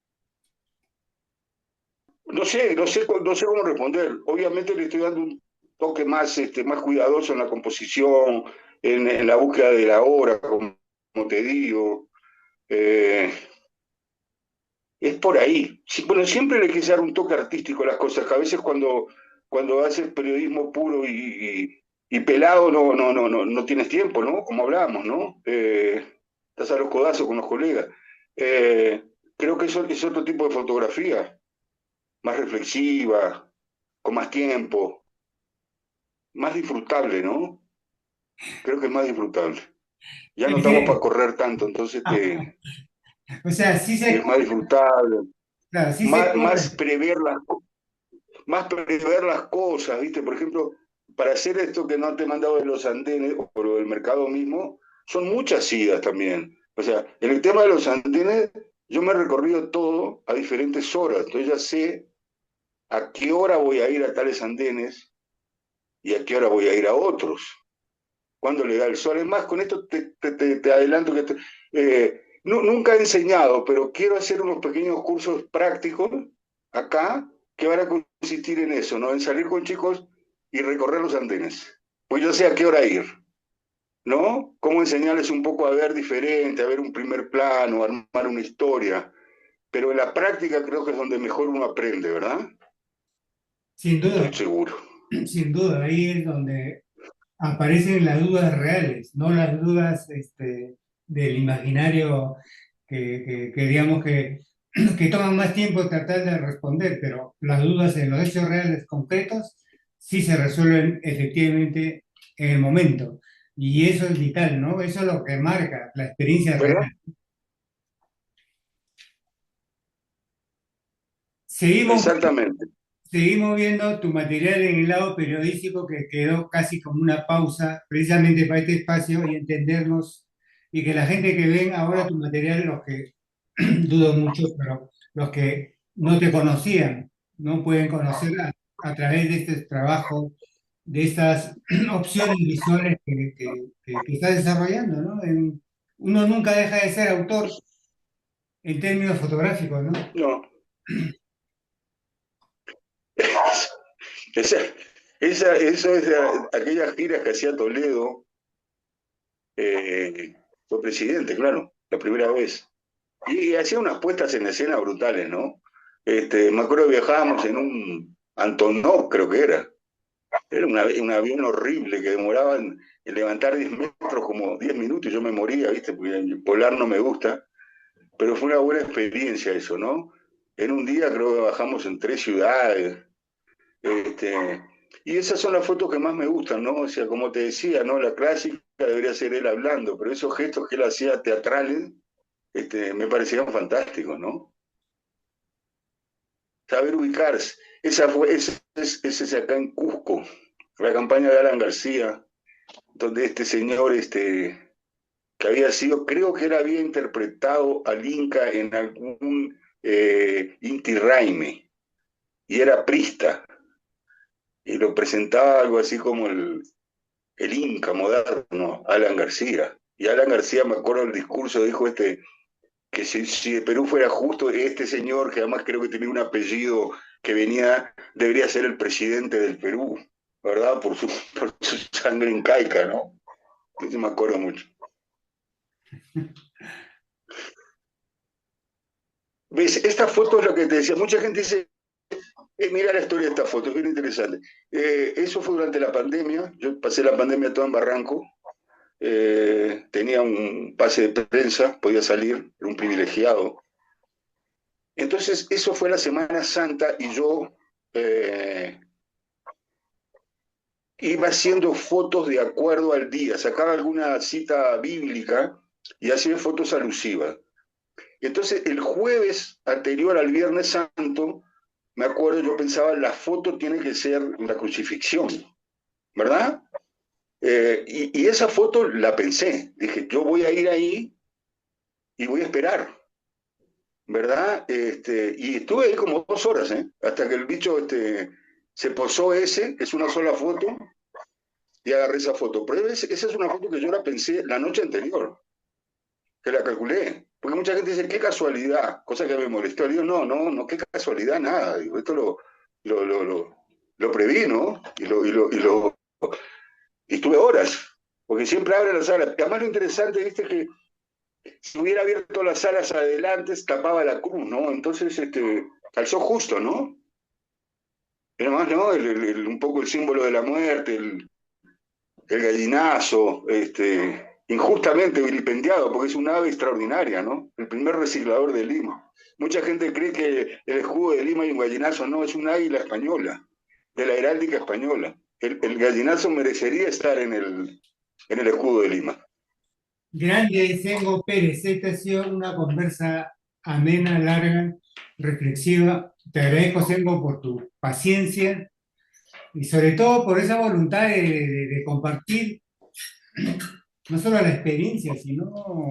No sé cómo responder. Obviamente le estoy dando un toque más, más cuidadoso en la composición, en la búsqueda de la hora, como te digo. Eh, es por ahí. Sí, bueno, siempre le quise dar un toque artístico a las cosas, que a veces cuando haces periodismo puro y pelado no tienes tiempo, ¿no? Como hablábamos, ¿no? Estás a los codazos con los colegas. Eh, Creo que eso es otro tipo de fotografía, más reflexiva, con más tiempo, más disfrutable, ¿no? Creo que es más disfrutable. Ya no estamos para correr tanto, entonces O sea, sí se es más corre, disfrutable, claro, sí se más, corre. más prever las cosas, ¿viste? Por ejemplo, para hacer esto que no te he mandado de los andenes o lo del mercado mismo, son muchas idas también. O sea, en el tema de los andenes, yo me he recorrido todo a diferentes horas, entonces ya sé a qué hora voy a ir a tales andenes y a qué hora voy a ir a otros. Cuándo le da el sol. Es más, con esto te adelanto que nunca he enseñado, pero quiero hacer unos pequeños cursos prácticos acá que van a consistir en eso, ¿no? En salir con chicos y recorrer los andenes. Pues yo sé a qué hora ir, ¿no? Cómo enseñarles un poco a ver diferente, a ver un primer plano, a armar una historia. Pero en la práctica creo que es donde mejor uno aprende, ¿verdad? Sin duda, Estoy seguro. sin duda, ahí es donde aparecen las dudas reales, no las dudas del imaginario que digamos que toman más tiempo tratar de responder, pero las dudas en los hechos reales concretos sí se resuelven efectivamente en el momento. Y eso es vital, ¿no? Eso es lo que marca la experiencia real. ¿Verdad? Seguimos Exactamente. Seguimos viendo tu material en el lado periodístico que quedó casi como una pausa precisamente para este espacio y entendernos y que la gente que ven ahora tu material, los que dudo mucho, pero los que no te conocían, no pueden conocer a través de este trabajo, de estas opciones visuales que estás desarrollando, ¿no? Uno nunca deja de ser autor en términos fotográficos, ¿no? No. Esa, eso es de aquellas giras que hacía Toledo, fue presidente, claro, la primera vez. Y hacía unas puestas en escena brutales, ¿no? Me acuerdo que viajábamos en un Antonov, creo que era. Era un avión horrible que demoraba en levantar 10 metros como 10 minutos y yo me moría, ¿viste? Porque el polar no me gusta. Pero fue una buena experiencia eso, ¿no? En un día creo que bajamos en 3 ciudades. Este, y esas son las fotos que más me gustan, ¿no? O sea, como te decía, ¿no? La clásica debería ser él hablando, pero esos gestos que él hacía teatrales, me parecían fantásticos, ¿no? Saber ubicarse. Ese es acá en Cusco, la campaña de Alan García, donde este señor, que había sido, creo que él había interpretado al Inca en algún Inti Raymi, y era prista, y lo presentaba algo así como el Inca moderno, Alan García. Y Alan García, me acuerdo del discurso, dijo que si Perú fuera justo, este señor, que además creo que tenía un apellido que venía, debería ser el presidente del Perú, ¿verdad? Por su sangre incaica, ¿no? Eso me acuerdo mucho. ¿Ves? Esta foto es lo que te decía. Mucha gente dice, mira la historia de esta foto, es bien interesante. Eso fue durante la pandemia. Yo pasé la pandemia toda en Barranco. Tenía un pase de prensa, podía salir, era un privilegiado. Entonces, eso fue la Semana Santa y yo iba haciendo fotos de acuerdo al día, sacaba alguna cita bíblica y hacía fotos alusivas. Entonces, el jueves anterior al Viernes Santo, me acuerdo, yo pensaba, la foto tiene que ser la crucifixión, ¿verdad? Y esa foto la pensé, dije, yo voy a ir ahí y voy a esperar. ¿verdad? Y estuve ahí como 2 horas, ¿eh? Hasta que el bicho se posó que es una sola foto, y agarré esa foto. Pero esa es una foto que yo la pensé la noche anterior, que la calculé. Porque mucha gente dice, qué casualidad, cosa que me molestó. Le digo, no, no, no, qué casualidad, nada. Digo, esto lo, lo, lo, lo preví, ¿no? Y estuve horas, porque siempre abre la sala. Además lo interesante, viste, que si hubiera abierto las alas adelante, tapaba la cruz, ¿no? Entonces, calzó justo, ¿no? Era más, ¿no? Un poco el símbolo de la muerte, el gallinazo, injustamente vilipendiado, porque es un ave extraordinaria, ¿no? El primer reciclador de Lima. Mucha gente cree que el escudo de Lima y un gallinazo, no, es un águila española, de la heráldica española. El gallinazo merecería estar en el escudo de Lima. Grande Sengo Pérez, esta ha sido una conversa amena, larga, reflexiva. Te agradezco, Sengo, por tu paciencia y sobre todo por esa voluntad de compartir no solo la experiencia, sino,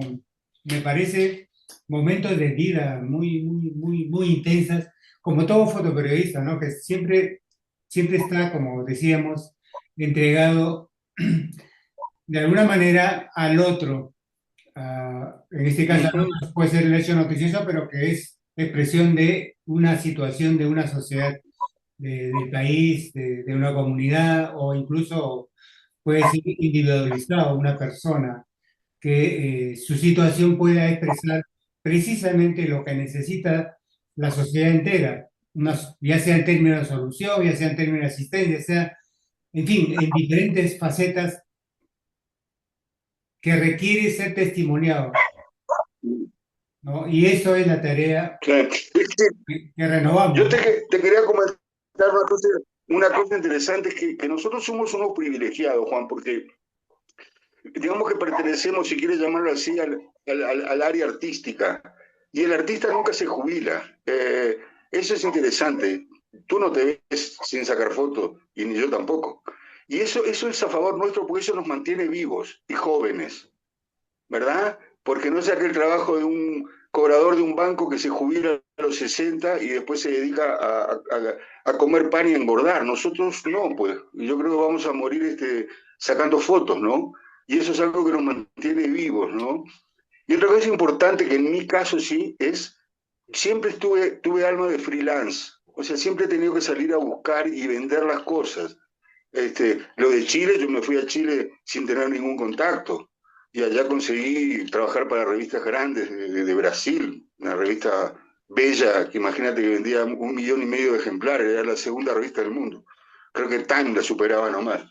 me parece, momentos de vida muy intensas, como todo fotoperiodista, ¿no? Que siempre está, como decíamos, entregado de alguna manera al otro. En este caso, al Ujú. otro puede ser el hecho noticioso, pero que es expresión de una situación, de una sociedad, del país, de una comunidad, o incluso puede ser individualizado, una persona que su situación pueda expresar precisamente lo que necesita la sociedad entera, ya sea en términos de solución, ya sea en términos de asistencia, ya sea, en fin, en diferentes facetas que requiere ser testimoniado, ¿no? Y eso es la tarea que Yo renovamos. te quería comentar una cosa interesante, que nosotros somos unos privilegiados, Juan, porque digamos que pertenecemos, si quieres llamarlo así, al área artística. Y el artista nunca se jubila. Eso es interesante. Tú no te ves sin sacar fotos, y ni yo tampoco. Y eso es a favor nuestro, porque eso nos mantiene vivos y jóvenes, ¿verdad? Porque no es aquel trabajo de un cobrador de un banco que se jubila a los 60 y después se dedica a comer pan y a engordar. Nosotros no, pues. Y yo creo que vamos a morir sacando fotos, ¿no? Y eso es algo que nos mantiene vivos, ¿no? Y otra cosa importante que en mi caso sí es, siempre tuve alma de freelance. O sea, siempre he tenido que salir a buscar y vender las cosas. Lo de Chile, yo me fui a Chile sin tener ningún contacto y allá conseguí trabajar para revistas grandes de Brasil, una revista bella, que imagínate que vendía 1,5 millones de ejemplares, era la segunda revista del mundo. Creo que Time la superaba nomás.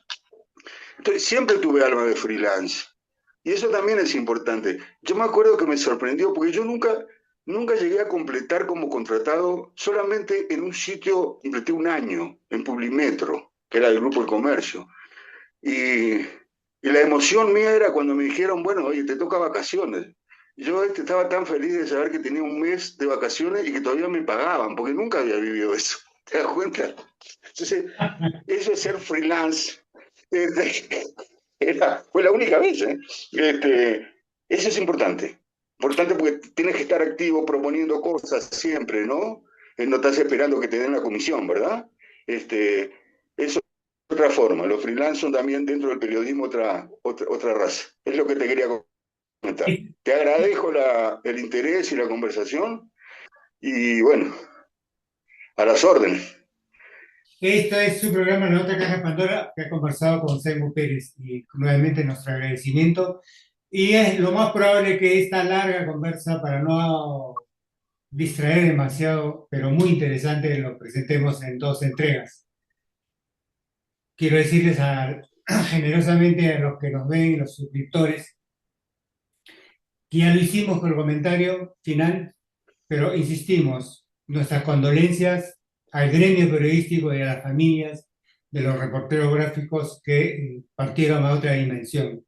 Entonces, siempre tuve alma de freelance. Y eso también es importante. Yo me acuerdo que me sorprendió porque yo nunca llegué a completar como contratado, solamente en un sitio completé un año, en Publimetro, que era el Grupo El Comercio. Y la emoción mía era cuando me dijeron, bueno, oye, te toca vacaciones. Yo estaba tan feliz de saber que tenía un mes de vacaciones y que todavía me pagaban, porque nunca había vivido eso. ¿Te das cuenta? Entonces, eso es ser freelance. Este, fue la única vez, ¿eh? Eso es importante. Importante porque tienes que estar activo proponiendo cosas siempre, ¿no? No estás esperando que te den la comisión, ¿verdad? Eso es otra forma. Los freelance son también dentro del periodismo otra raza. Es lo que te quería comentar. Te agradezco el interés y la conversación y bueno, a las órdenes. Esto es su programa La Otra Caja de Pandora, que ha conversado con Semo Pérez, y nuevamente nuestro agradecimiento. Y es lo más probable que esta larga conversa, para no distraer demasiado, pero muy interesante, lo presentemos en 2 entregas. Quiero decirles generosamente a los que nos ven, los suscriptores, que ya lo hicimos con el comentario final, pero insistimos, nuestras condolencias al gremio periodístico y a las familias de los reporteros gráficos que partieron a otra dimensión.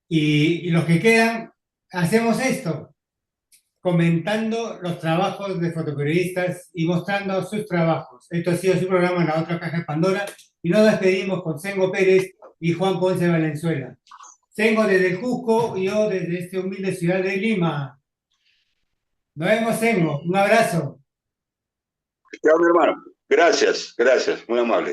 Y los que quedan, hacemos esto, comentando los trabajos de fotoperiodistas y mostrando sus trabajos. Esto ha sido su programa La Otra Caja de Pandora y nos despedimos con Sengo Pérez y Juan Ponce Valenzuela. Sengo desde el Cusco y yo desde esta humilde ciudad de Lima. Nos vemos, Engo. Un abrazo. Chao, mi hermano. Gracias, gracias, muy amable.